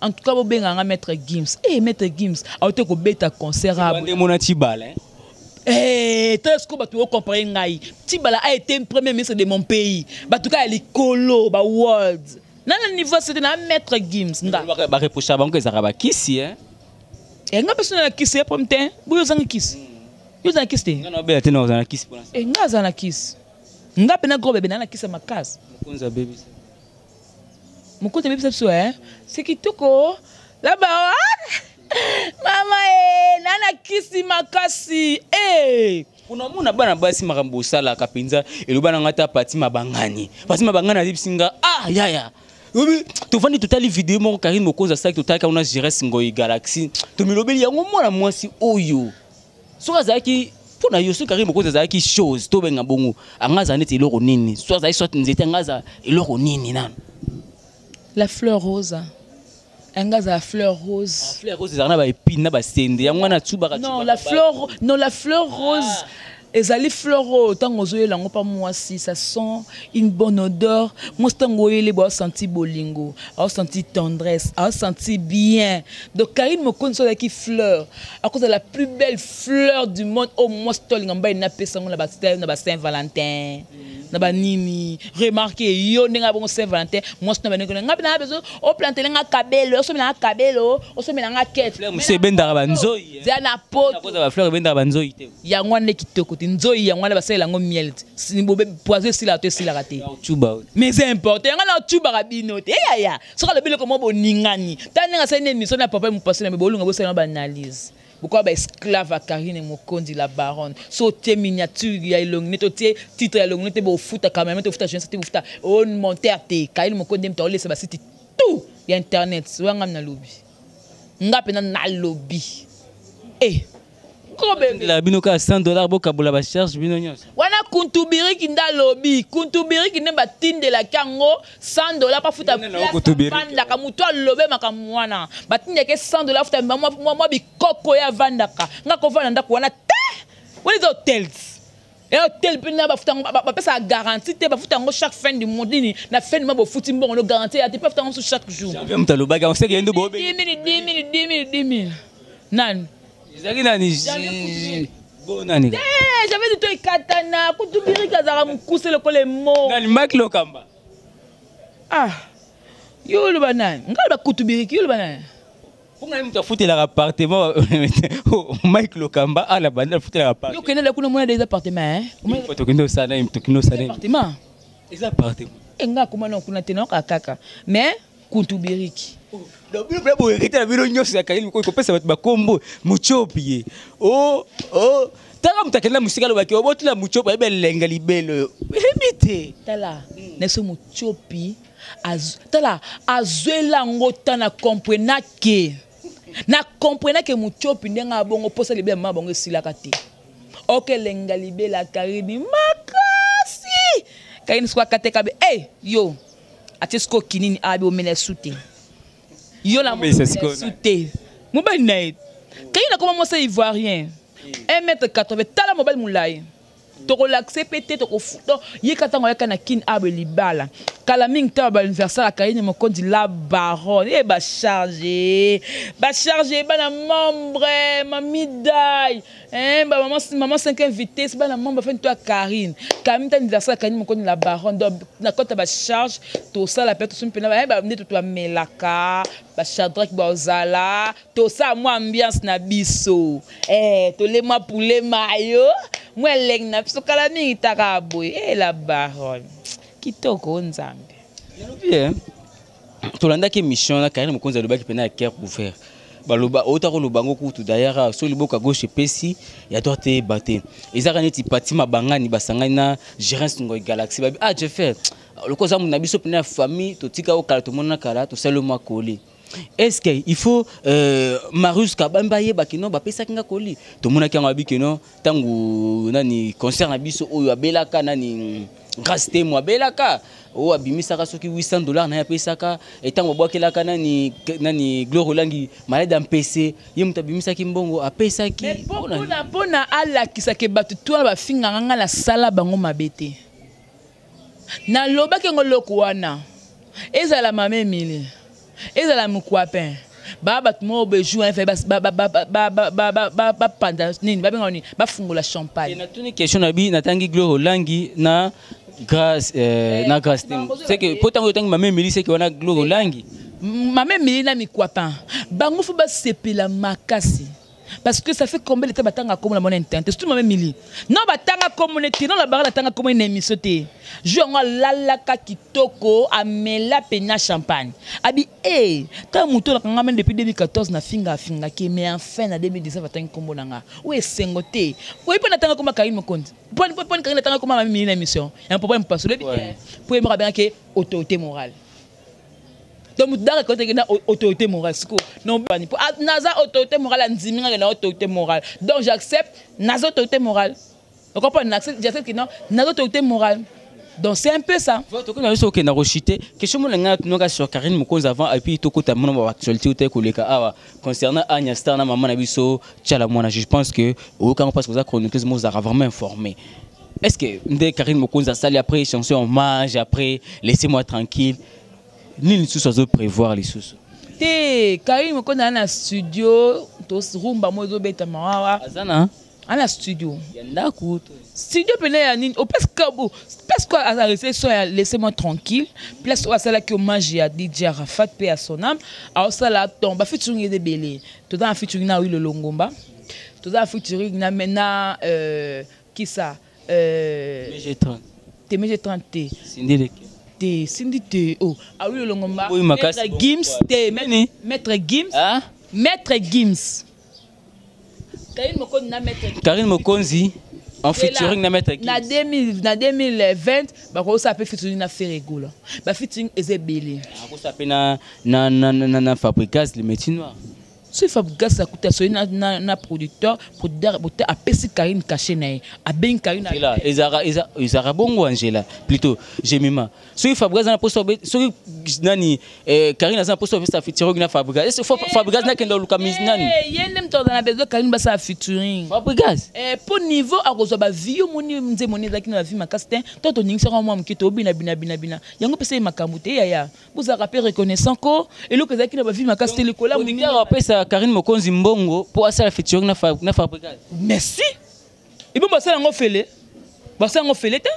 en tout cas, vous avez Maître Gims. Eh, Maître Gims, a été au bêta concert. Eh, est-ce que vous comprenez? Tibala a été le premier ministre de mon pays. En tout cas, il est colo, ba world. Dans le niveau, c'était un Maître Gims. Ba reproche à banque Zaraba Kissi, hein? Eh, nga personne na Kissi pour me ten. Vous avez un Kiss. Vous avez un Kiss. Nga be ate na za Kiss pour l'instant. Eh, nga za na Kiss. Nga pena gros bébé na Kiss ma case. Konza baby. Mukonza baby ça c'est qui toko là-bas. Mama nana kisi makasi unamuna bana basi makambo sala kapinza elobana ngata pati mabangani azibisinga yaya tofandi totali video moko Karine Mokonza saki totaka una Gires Ngoi Galaxy tomilobeli yango mwana mwasi oyo soka zaki pona yo so Karine Mokonza zaki shows to benga bongo angaza neti eloko nini so zaki soit nzete angaza eloko nini nana la fleur rose. La fleur rose. La fleur rose, c'est ba épine ba sende. Non, la fleur rose. Ezali fleur rose. Tant que vous lango pas moi si ça sent une bonne odeur. Moi tant que les bois senti bolingo, a senti tendresse, a senti bien. Donc Karine Mokonza qui fleur. À cause de la plus belle fleur du monde. Oh moi stoli ngamba ina pesa ngona ba Saint-Valentin. Naba nimi remarquez yo ndenga bon Saint-Valentin moi c'est nga na besoin o planter nga kabelo so na kabelo o so na nga kete c'est benda banzoi ya na poto na ba fleur benda banzoi te ya ngwane kitoko te nzoi ya ngwane ba sala ngo miel si bobe poison si la to si la raté mais c'est important nga na tuba rabino te ya so ka le bele comme boningani taninga sa une émission na papa mu passer na bolunga bo sala ba analyse. Pourquoi ba esclave à Karine Mokonzi la baronne sauter miniature ya ilongnete tie titre ya ilongnete bo futa quand même to futa jeune c'était futa on monter te Karine Mokonzi mto laisser ba site tout ya internet wanga na lobby ngape na lobby la binoka $100 boka bola ba charge bino nyos wana kuntubiri kinda lobby kuntubiri kinde batinde la kango $100 pa futa panda ka muto lobe makamwana batinde ke $100 futa moi bikoko ya vandaka ngako vanda ndako wana te wali zo hotels et hôtel pena ba futa ba pesa garantie te ba futa ngo chaque fin du mois ni na fin du mois bo futi mbongo no garantie ya te pa futa ngo chaque jour j'avais mtalo baga on sait qu'il y a ndo bobe 10 000 nan Bonani. J'avais dit toi katana, kutubiri kazara mukuse le kole mo. Nani Mike Lokamba. Yo le banane. Ngala kutubiri yo le banane. Pourquoi même tu as foutu l'appartement Mike Lokamba la bande foutu l'appartement. Yo kenela kuna mona des appartements hein. Faut tokino sana appartement. Les appartements. Enga kuma na kuna tena kaka. Mais kutubiriki. La bourrité la vidéo nyos ya Karine ko pesa bat ba kombo muchopi tala mutakenda musika lo baki obotila muchopi ebe lenga libelo ebite tala neso muchopi tala azwela ngota na comprena ke muchopi ndenga bongo posa libela mabongo silaka te oke lenga libela Karine makasi Karine swa kateka be yo atisko kinini abi o menesute yo la menesute mobile night Karine comment moi c'est ivoirien 1m80 tala mobile moulay to relaxer pété to futo yekata ngoyaka na kin abe libala kala ming ta ba anniversaire Karine Mokonzi la baronne ba charger ba na membre mamidaille ba maman 5 vitesse ba na membre fait toi Karine Karine ta anniversaire Karine Mokonzi la baronne na kota ba charge to ça la pète son pena ba venir to melaka ba chadrak ba ozala to ça moi ambiance na biso to les moi pour les maillots moi leng na biso kala mingi taka boy la baronne kitoko nzambe bien tolandaki mission na Karine Mokonzi alobaki pena ya cœur ouvert baloba otako lobango kutu d'ailleurs so liboka gauche pesi ya doite baté ezaka neti patima bangani basangani na Gires Ngoi Galaxy babi je fais le koza na biso pena famille to tika o kala to mona kala to selo makoli est-ce que il faut Marius Kabamba yeba kino ba pesa kinga koli to mona kanga bikino tangu nani concert na biso oyo abelaka nani grâce témoin belaka o abimisaka soki $800 na ya pesaka etango bokelaka nani Gloire Olangi malade en PC ye muta bimisaki mbongo apesaki pona ala kisake batu to ba finga nganga la sala bango mabete na loba ke ngoloko wana ezala mame mili ezala mukwapin baba tumo beju en fait ba panda nini ba benga ni ba fungola champagne na tuni question na bi natangi Gloire Olangi na grâce na grâce c'est que pourtant tangi mame mili c'est que on a Gloire Olangi mame mili na mikwapin bango fu ba sepela makasi. Parce que ça fait combien de temps batanga comme la monnaie interne c'est tout même mili non batanga comme on non la barre batanga comme une émission té je on la ka kitoko amela pena champagne abi quand muto la kanga depuis 2014 na finga qui mais enfin na 2019 batanga comme nanga ouais sengoté oui pas natanga comme Karim Mokonzi pour Karim natanga comme mami mili na émission un problème pas sur le pour me rappeler que autorité morale. Donc, quand tu as autorité morale, non, naza autorité morale, na autorité morale. Donc, j'accepte naza autorité morale. Vous comprenez? J'accepte que non, naza autorité morale. Donc, c'est un peu ça. Question sur Karine Mokonzi avant, et puis, actualité concernant Agnès Star, maman Nabiso, je pense que, quand on passe aux chroniqueuses, nous avons vraiment informé. Est-ce que Karine Mokonzi a sali après chanson hommage, après laissez-moi tranquille? Ni les sous à prévoir les sous. Karim Mokonzi dans un studio, tous rumba mozo beta mawa. Azana. Dans un studio. Yanda kuto. Studio pena ni au parce que à réception laissez-moi tranquille. Place à celle qui hommage à DJ Arafat paix à son âme. À cela tombe featuring de belé. Tout dans featuring na oui le Longomba. Tout dans featuring na maintenant qui ça MG30. MG30. Cindy Cindy oh ah oui le Longomba. Maître Gims Maître Gims. Ah Maître Gims. Karine Mokonzi en featuring na Maître Gims. Na 2020 ba ko ça peut featuring na Ferregola. Ba featuring ezebele. Ah ko ça peut na Fabricas le métier noir. Si Fabricas a coûté so na producteur pour a pesi Karine caché na a ben Karine là Ezara bongo Angela plutôt Jemima. Si Fabricas na posto so nani Karine na posto sa featuring na Fabricas. Est-ce Fabricas na kendo luka nani? Yenem to na besoin Karine ba sa featuring. Fabricas. Pour niveau a ko ba vieux moni mze moni zaki na vie makastin toto ningisa ko mwa mkito bina. Yango pesa makambu te ya. Vous a rappelé reconnaissant ko et lo que zaki na ba vie makastin le kola moni. Karine Mokonzi mbongo pour asa la featuring na Fabricas. Merci. Et bon basa ngo fele. Basa ngo fele ta.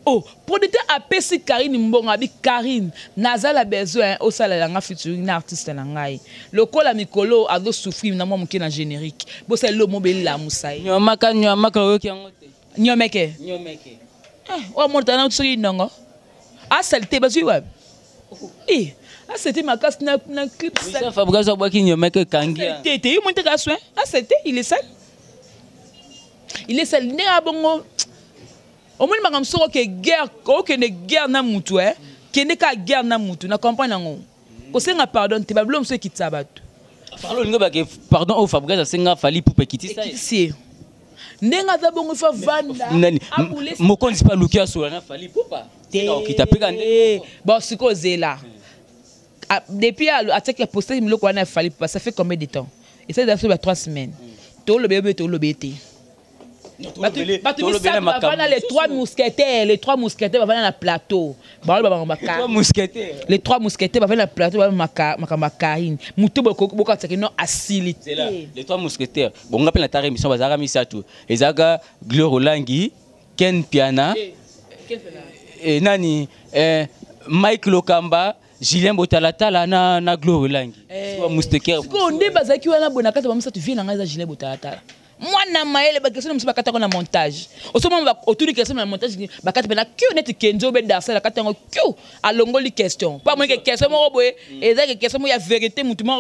Oh, producteur a pesi Karine mbongo abi Karine nazala besoin au sala nga featuring na artiste na ngai. Le kola mikolo ado souffrir na moi mke na générique. Bo sa lo mobile la musai. Nyomaka oyoki yango te. Nyomeke. O monta na tsuri ndongo. A salte bazu wa. Ah c'était ma casse na clip ça Fabricas a boki nyomeke kangia. Tété yo monte ka soin. Ah c'était il est sale. Il est sale né abongo. Au moins makam soko ke guerre ko ke ne guerre na mutu ke ne ka guerre na mutu na comprendre ngo. Ko senga pardon te bablom so ki tsabatu. Pardon au Fabricas senga fali pour petite ça. Si. Nenga za bongo fa vanda. Mokonzi pa lukia so na fali popa. Ki tapeka ndé. Bon siko zela. Depuis à ce que posté il me le fallait ça fait combien de temps et ça fait 3 semaines tout le bébé les 3 mousquetaires vont dans le plateau les 3 mousquetaires vont dans le plateau Karine mutu boko non asili les 3 mousquetaires bon on appelle la émission bazara misatu ezaka Gloire Olangi Ken Piana et nani Mike Lokamba Julien Botalatala na Gloire Olangi. Soit mousteker. Ko nde bazaki wana bonaka ta bamisa tu viens na Julien Botalatala. Mwana maele ba question msiba kata ko na montage. Osoma ba autour question na montage ba kata na que net kenzo be darsa la kata ngo que alongoli question. Pas moi que question mo boye ezaki question mo ya vérité mutu mo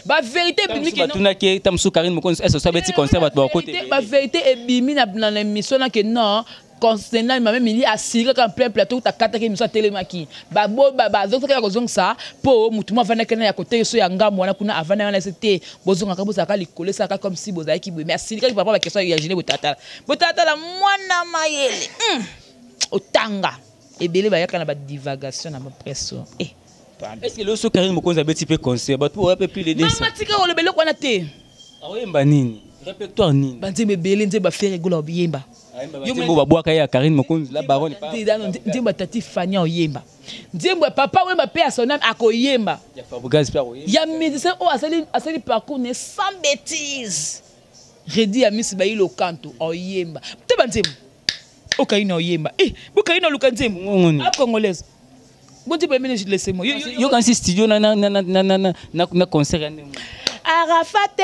ba vérité publique non. Tuna ke tamsu Karine Mokonzi eso ça beti concert ba côté. Ba vérité e bimi na l'émission na que non concernant même il assuré qu'en plein plateau ta carte qui nous a télémaki babo baba donc ça que ça pour mutuma vana kana ya côté so ya ngamu wana kuna avana wana c'était bozonga ka bozaka likole ça comme si bozaki ki merci quand papa ba question ya gêner botata la mwana mayele otanga ebele ba yakana ba divagation na pression est-ce que le so Karine Mokonzi a petit peu conseil ba pour un peu plus les dessins mama tika o lebele kwana te oyemba nini répertoire nini banze bebele nze ba faire gola obiyemba Yembo babwaka ya Karine Mokonzi la baronne pas ndimba tati Fania oyemba ndimba papa wemba pe asonam akoyemba ya Fabregas pa oyemba ya médecin o asali parcours ne sans bêtise redi ya Miss Bailo Kanto oyemba te banzem o kaina oyemba bo kaina lukanzem a congolaise bon tu peux me laisser moi yo quand c'est studio na concert Arafate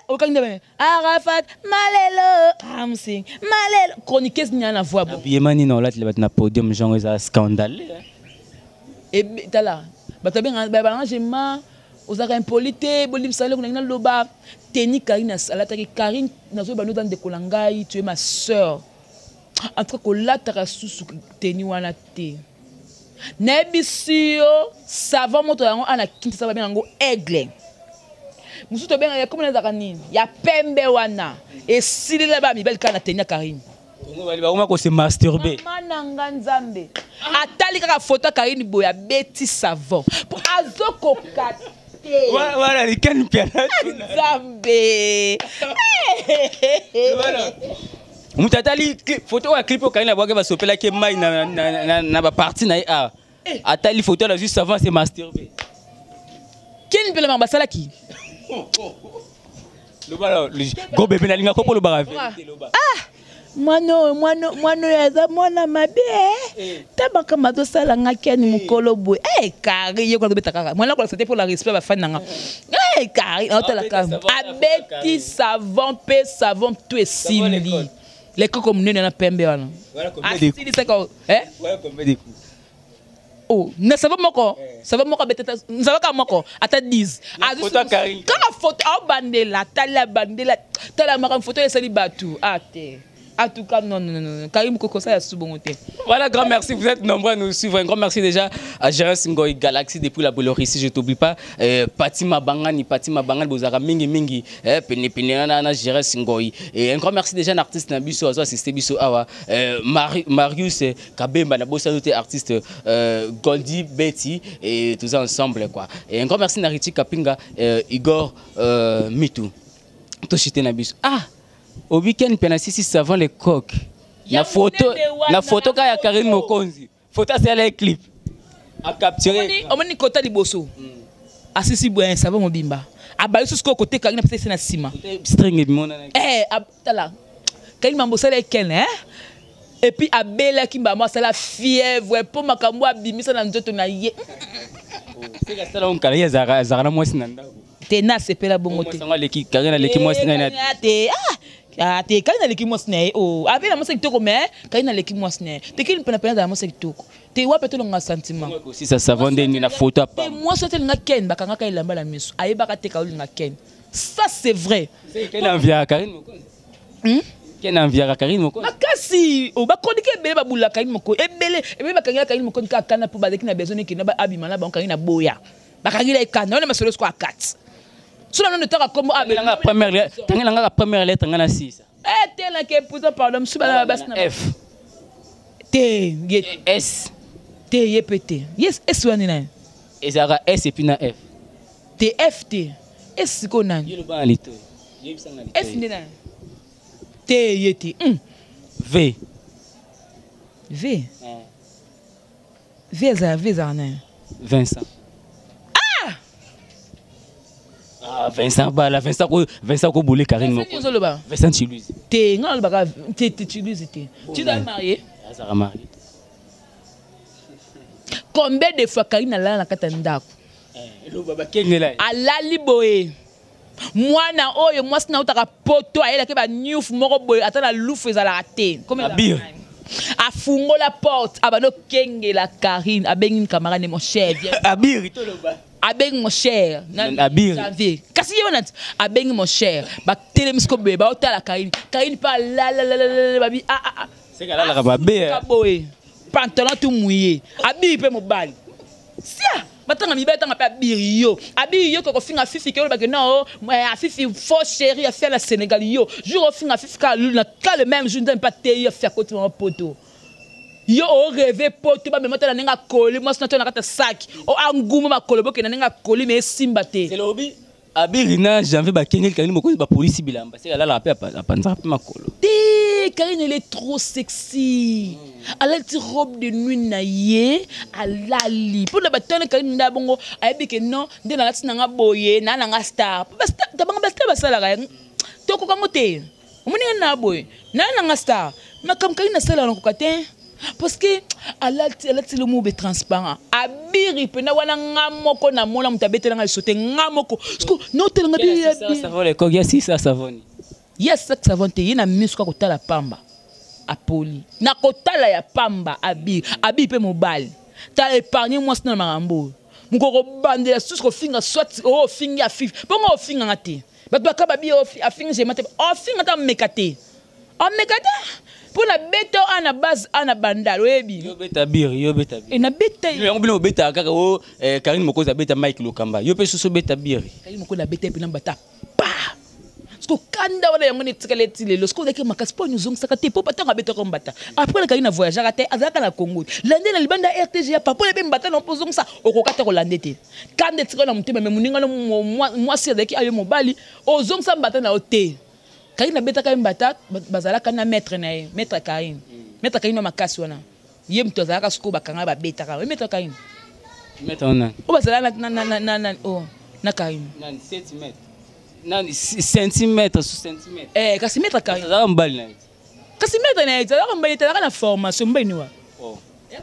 okangde Arafat malelo amsing malelo chroniqueuse n'y a na voix bon Biemani non là tu vas na podium genre ça scandale et tala batabenga balangement ozaka impolité bolim salé kuna loba teni Karine salata ki Karine nazo bano dans de kolangai tu es ma sœur entre ko lataka susu teni wana te nebisio savant moto yango ana kinta sa ba bengo aigle musuto benga ya comme nazaka nini ya pembe wana esilila ba mibali kana tenia Karine ngo bali ba ko se masturber mananga nzambe atali kaka photo Karine boya beti savant pour azoko kate voilà les can piano nzambe mutatali photo wa clip Karine boya ba sopela ke mai na ba partie na atali photo la juste avant c'est masturber ken pele mambasala ki go bébé na linga ko polo ba Mwano yaza mwana mabe tabaka mazo sala ngakeni mukolo boy kari yeko beta kaka mwana ko c'était pour la respect ba fan nga kari otala ka abeti savant pe savant tout est simili les coco mnene na pembe wana asili seko voilà combien de coups oh na savant moko beteta savaka moko ata 10 photo Karine kaka photo bandela tala maka photo ya sali batu ate. En tout cas, non. Karim Koko, ça y a sous-bongoté. Voilà, grand merci. Vous êtes nombreux à nous suivre. Un grand merci déjà à Gérard Singoy Galaxy depuis la Boulorisi. Je ne t'oublie pas. Patima Bangani, Bozara Mingi, Penepinana, Gérard Singoy. Et un grand merci déjà à l'artiste Nabiso, à assisté Biso Awa, Marius Kabemba, Nabosadoté, artiste Goldie, Betty, et tout ça ensemble, quoi. Et un grand merci à Nariti Kapinga, Igor Mitou. Toshite Nabiso. Au week-end, penasisi savant les coques. La photo quand il y a Karine Mokonzi. Photo c'est les clips. À capturer. On m'a kota liboso. Asisi boyen savant mobimba. Abayo sur ce côté Karine peut-être c'est na sima. String mon. Tala. Karine mambosa les ken et puis abela kimba moi c'est la fièvre pour makambo abimisa na nzoto na ye. C'est que ça là on kala zara moi sinanda. Tena sepela bongo te. Sanga leki Karine leki moi sinanda. Te Karine leki moi sinanda. Oh, avec la musique toko mais Karine leki moi sinanda. Te kini pena pena la musique toko. Te wa peut-être nga sentiment. Si ça savon de na photo pas. Moi c'était nga ken bakanga ka ilamba la miso. Aye baka te ka nga ken. Ça c'est vrai. Quel envia Karine Mokonzi. Quel envia Karine Mokonzi. Makasi o ba kodike bele ba bula Karine Mokonzi. Ebele bakanga Karine Mokonzi ka kana pour badeki na besoin ki na ba abima na ba Karine na boya. Bakanga ile kana on masolo ko akati. Sous la notera comme la première lettre ngana 6. Tel que pour pardon sous la base F. T S. T YPT. Yes S wanina. Et ça S et puis na F. T F T. S ko nani? Yo ba lito. S ndena. T YT. V. V. V za na. Vincent. Vincent ko boulé Karine Mokonzi. Vincent Chiluzi. T'es non baka t'es Chiluzi t'es. Tu dois marier. Ça va marier. Combien de fois Karine ala na katandako? Lo baba kengela. Alali boye. Mwana oyo mwasi na utaka poto ayela ke ba news moko boye atana lufu ezala raté. Comme Abir. Afungo la porte abano kengela Karine abengi camarade mon cher. Abir to lo ba. Abeng mon cher. Abir. Kasi yonat abeng mon cher. Ba telemisko be ba otala Karine. Karine pa la babi C'est qu'elle a la rababé. Kaboé. Pantalon tout mouillé. Abi pe mobali. Sia. Batanga mi betanga pa birio. Abi yo ko finga fifi ke ba que non, a fifi faux chéri a fait la Sénégal yo. Jour au finga fifi ka le même jour n'aime pas te faire côté mon poteau. Yo o rêvé poto ba me mata na nga koli moi na tona kata sac. O anguma ma kolobo ke na nga koli mais simbate. C'est le hobby. Abirina, j'en veux ba kengel Karine moko ba police bilamba. C'est là la paix à panza ma kolo. Karine elle est trop sexy. Elle a une robe de nuit naïe, elle a li. Pour le bâton Karine nda bongo, elle dit que non, de na lati nga boye, na nga star. Basta tabanga basta basala ga. To ko kangote. Omuni na boye, na nga star. Mais comme Karine sala na ko katin. Parce que elle a le mot transparent. Abiri pena wana ngamoko na mola mutabetela nga sote ngamoko. Parce que no telenga bi ça va les kogia si ça savoni. Yes ça savonte yina misko ko tala pamba. Apoli. Na ko tala ya pamba abi pe mobile. Ta épargner moi na marambo. Mukoko bandela susko finga soit o finga fif. Bongo finga ngati. Bato bakaba bi o finga je mate. O finga ta mekate. O mekate. Pour la bête à la base à la bandale webi Yo beta bir et na bête yo ngobilo beta kaka o Karine moko za beta Mike Lokamba yo pe soso beta bir Karine moko na bête pe na bata pa sko kanda wala yango ne tsakaleti lelo sko deke makasi po nous saka te po patanga beta ko mbata après Karine voyage raté azaka na Congo lande na libanda RTG pa po le mbata na pozong sa okokata ko lande te kande tsiko na mutema me muninga no moi si deke ayo mobali ozong sa mbata na ote Karine beta ka mbata bazala kana maître na ye maître Karine maître Karine na makasi wana ye mto zaka sko bakanga ba beta ka maître Karine maître ona o bazala na o na Karine nani centimètre nani centimètre sur centimètre kasi maître Karine za mbali na kasi maître na ye za mbali ta na formation mbani wa oh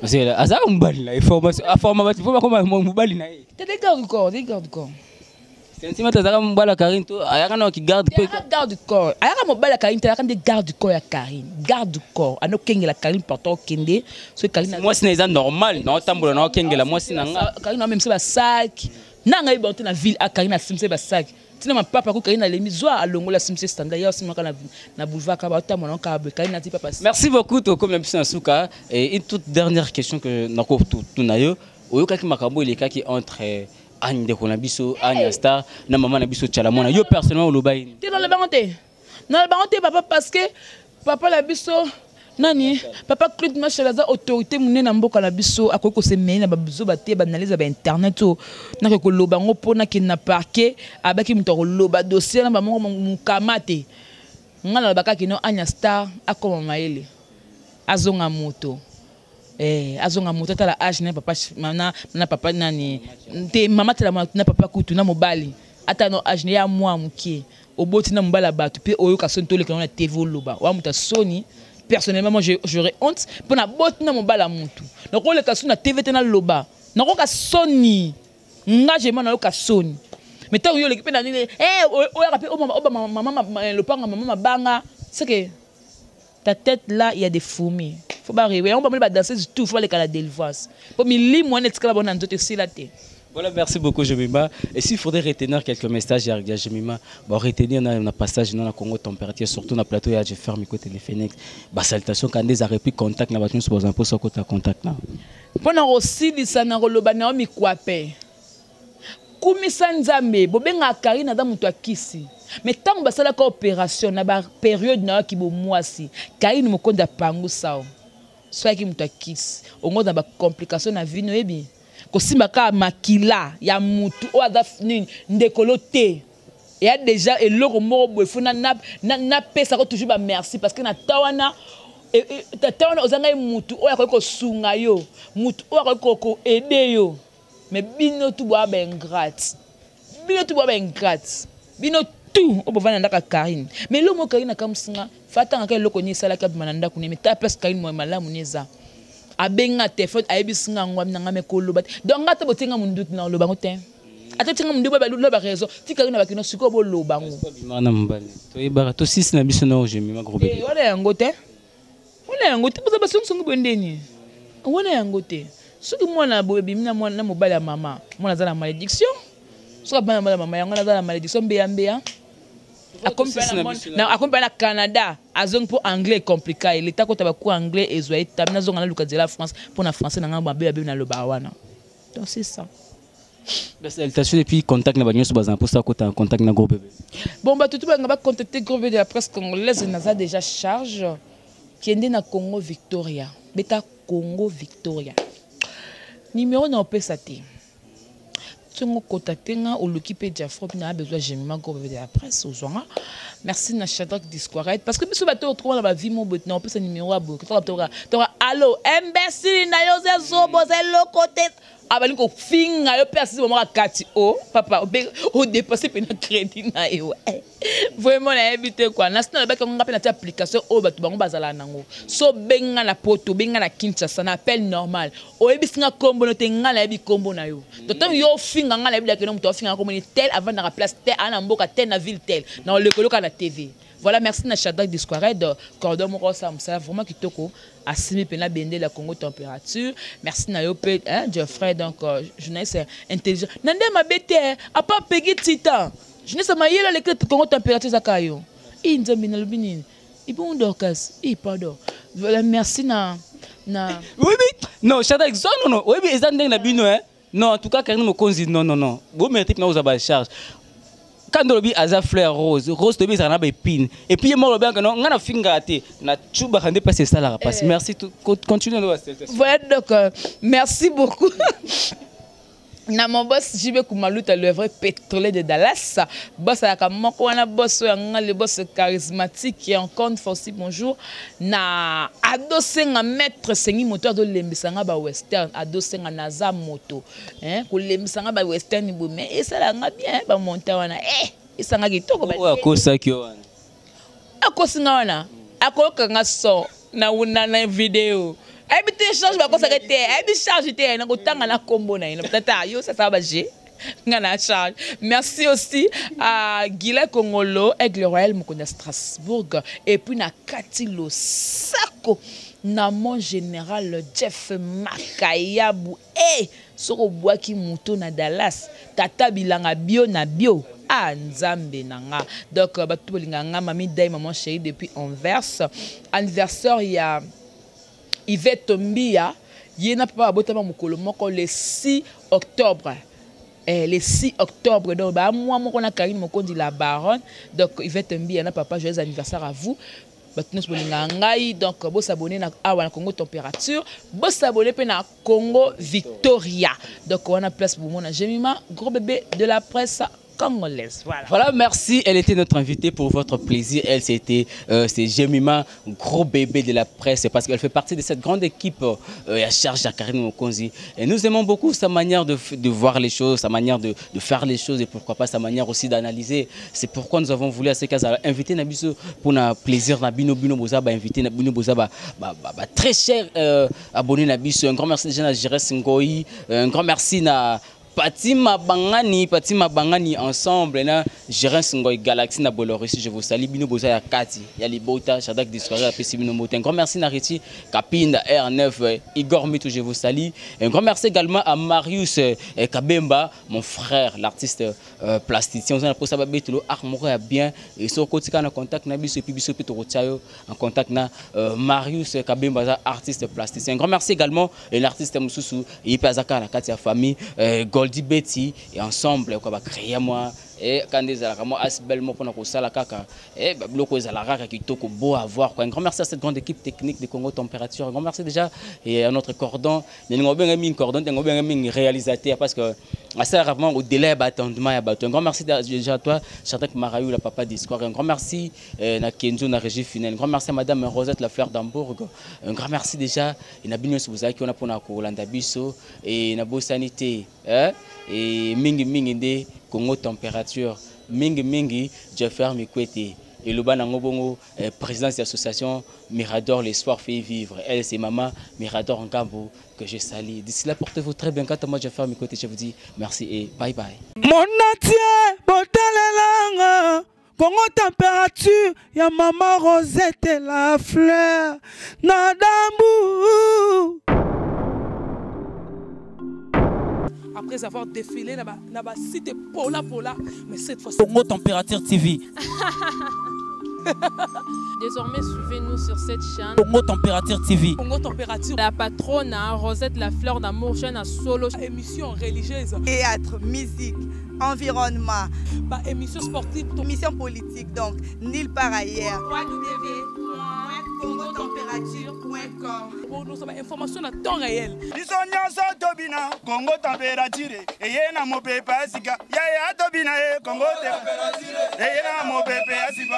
c'est là azaka mbali na formation a formation faut pas comme mbali na ye te garde corps centimètre za mbala Karine to ayaka na ki garde pe garde corps ayaka mobala Karine ta de garde corps ya Karine garde corps ano kengela Karine porto kende so Karine moi c'est ça normal na tambola na kengela moi c'est nanga Karine même se ba sac nanga ibonte na ville a Karine simse ba sac tina ma papa ko Karine le mizwa alongola simse standard ya simaka na boulevard ka ba tamona ka Karine na ti papa. Merci beaucoup to comme l'impression Souka et une toute dernière question que nako tout nayo oyokaki makambo il est entre Agne de Konabiso, Agne Star, na maman Nabiso Chalamona. Yo personnellement au Baïni. Tu dans le bangoté. Dans le bangoté papa parce que papa la biso nani papa Claude Machelaza autorité mune na mboka na biso akoko se mena ba biso ba te ba analyse ba internet to na ko loba ngo pona ki na parquet abaki mutoko loba dossier na ba mo mukamate. Ngala baka kino Agne Star akoma maele. Azonga moto. Azonga moto tala âge na papa na papa nani te mama tala na papa kutu na mobali ata no âge ne ya moi mukie oboti na mobala batu pe oyo ka son tole kana TV loba wa muta soni personnellement moi j'aurais honte pour na boti na mobala mutu na ko le ka na TV te na loba na ko ka soni ngagement na ka soni mais tant yo le pe na ni oya ka pe maman le panga maman banga c'est que ta tête là il y a des fourmis. Faut pas rêver. On va pas danser du tout. Faut aller à la délivrance. Pour me moi net là bonne d'autres c'est la tête. Voilà, merci beaucoup Jemima. Et s'il faudrait retenir quelques messages à Jemima, bon retenir dans le passage dans la Congo température surtout dans le plateau il y a je ferme micro téléphonique. Bah salutation quand des arrêts contact na battu sur un peu sur côté contact là. Pendant aussi ça na roloba na mi kwape. Kumisa nzambe bobenga Karine na mutu akisi. Mais tant que ça la coopération na ba période na ki bo mwasi Karine mokonda pangu sao soit ki mutu akisi ongo na ba complication na vie no ebi ko simba ka makila ya mutu o ada nini ndekolo te ya déjà eloko moko boefu na pesa ko toujours ba merci parce que na tawana tawana ozanga mutu o ya ko sunga yo mutu o ya ko aider yo mais bino tu boa ben ingrate bino tout au bovana ndaka Karine mais lo mo Karine comme singa fatanga ka loko ni sala ka mananda kune mais ta pes Karine mo malamu neza abenga téléphone ayebi singa ngwam nanga me ko loba donc ngata botenga mundu na loba ngote ata tinga mundu ba loba raison ti Karine ba kino siko bo loba ngo bimana mbali to ibara to six na biso na Jemima gros bébé wala yango te boza basongo bondeni wala yango te soki mwana boye bimina mwana mobali ya mama mwana za na malédiction soki bana mama yango na za na malédiction mbeya akomi na Canada azong pour anglais compliqué il est à côté ba anglais et zoé tamina zonga na luka la France pour na français na ngamba bébé na loba wana donc c'est ça. Salutations et puis contact na banyo sur pour ça côté contact na gros bébé. Bon bah tout va contacter gros bébé de la presse congolaise naza déjà charge qui est na Congo Victoria. Beta Congo Victoria. Numéro na opesate. Tu m'as contacté au l'occupé Diafro n'a besoin de gros bébé de la presse aux gens. Merci na Shadrach Discourette parce que monsieur bateau retrouve dans la vie mon but non peut ce numéro à bout. Allô imbécile na yo zo boze le côté abali ko finga yo persi mo kati o papa o dépasser pe na crédit na yo vraiment na éviter quoi national ba ko ngapé na application o batu bango bazala nango so benga na poto benga na Kinshasa na appel normal o ebisinga kombo no te ngala ebi kombo na yo donc yo finga ngala ebi la muto finga kombo ni tel avant na place tel ana mboka tel na ville tel na le koloka na TV. Voilà, merci na Shadrach Discourette, cordon mon ça vraiment kitoko assimi pena bende la Congo température. Merci na yopé hein Geoffrey donc journaliste intelligent. Nande ma bête a pas peggy titan. Je ne sais pas yela le Congo température zakayo. Inzambi na lubini. Ibon dorkas, pardon. Voilà, merci na oui non Shadrach non oui mais ezande na bino hein. Non en tout cas Karine Mokonzi non. Vous mettez na aux charge. Quand on a des fleurs roses, rose de bise, on a des épines. Et puis, moi, on a un finger na chuba, on a passé ça la rapace. Merci, continuez. Voilà, donc, merci beaucoup. Na mon boss JB Koumalouta le vrai pétrolier de Dallas. Boss à Kamoko, on a boss le boss charismatique qui est encore forci bonjour. Na adossé un maître sengi moteur de l'embissanga ba western, adossé un naza moto. Hein, pour l'embissanga ba western ni mais et ça la bien ba monter wana. Et ça nga kitoko ba. Wa ko sa ki wana. Akosinga wana. Akoka so na una vidéo. Habité charge ba ko sakete habité charge te na kotanga na combo na ina peut-être yo ça va j'ai ngana charge. Merci aussi à Guillet Congolo Aigle Royal Mukunda Strasbourg et puis na Katilo Sako na mon général Jeff Makayabu soko boaki muto na Dallas tata bilanga bio na bio nzambe nanga donc batu bolinganga mami dai maman chérie depuis Anvers anniversaire il y a Yvette Mbia, yena papa abotama mukolo moko le 6 octobre. Le 6 octobre, donc moi on a Karine Mokondi la baronne, donc Yvette Mbia na papa joyeux anniversaire à vous. Batnos bolinga ngai donc bo s'abonner na awa Congo température, bo s'abonner pe na Congo Victoria. Donc on a place pour mon Jemima, gros bébé de la presse congolaise. Voilà, merci. Elle était notre invitée pour votre plaisir. Elle, c'est Jemima, gros bébé de la presse, parce qu'elle fait partie de cette grande équipe à charge de Karine Mokonzi. Et nous aimons beaucoup sa manière de voir les choses, sa manière de faire les choses et pourquoi pas sa manière aussi d'analyser. C'est pourquoi nous avons voulu à ce cas inviter Nabiso pour un plaisir. Nabino Boza, inviter Nabino Boza, très cher abonné Nabiso. Un grand merci déjà à Jérès Ngoyi. Un grand merci à Patima Bangani ensemble na Gérance Ngoy Galaxy na Bolorussie. Je vous salue Bino Boza ya Kati ya Libota Shadrach Discourette à Pessimino Motin. Un grand merci na Riti Kapinda R9 Igor Mitou, je vous salue. Un grand merci également à Marius Kabemba, mon frère, l'artiste plasticien. On a pour ça betulo armoré bien et sur côté en contact na biso puis biso petro chayo en contact na Marius Kabemba, artiste plasticien. Un grand merci également à l'artiste Mususu et Pazaka na Kati ya famille Goldie Betty et ensemble quoi va créer moi et quand des alakamo asbellement pour nous sala kaka et bloko zalaraka qui toko beau à voir quoi. Un grand merci à cette grande équipe technique de Congo Température. Un grand merci déjà et à notre cordon réalisateur parce que assez rarement au délai d'attendement ya bato. Un grand merci déjà à toi Shadrach Marayou la papa d'histoire. Un grand merci na Kenzo na régie finale. Un grand merci à madame Rosette la fleur d'Hambourg. Un grand merci déjà et na binyo souza qui on a pour na Kolanda biso et na bosanité et mingi de Congo Température mingi Jeffer Mikwete et le Banangobongo président de l'association Mirador l'espoir fait vivre. Elle c'est maman Mirador Ngambo que je salue. D'ici là portez-vous très bien. Quant à moi Jeffer Mikwete je vous dis merci et bye bye. Mon natie botalelanga Congo Température ya maman Rosette la fleur Nadambu. après avoir défilé dans la site Pola, mais cette fois-ci. Congo Température TV. Désormais, suivez-nous sur cette chaîne. Congo Température TV. Congo Température. La patronne Rosette La Fleur d'Amour, chaîne à solo. Émission religieuse. Théâtre, musique, environnement. Émission sportive. Émission politique, donc nulle part ailleurs. www.congotempérature.com. Pour nous avoir information à temps réel. biso nyonso tobina Congo Température eye na mopepe asika yaya tobina Congo Température eye na mopepe asika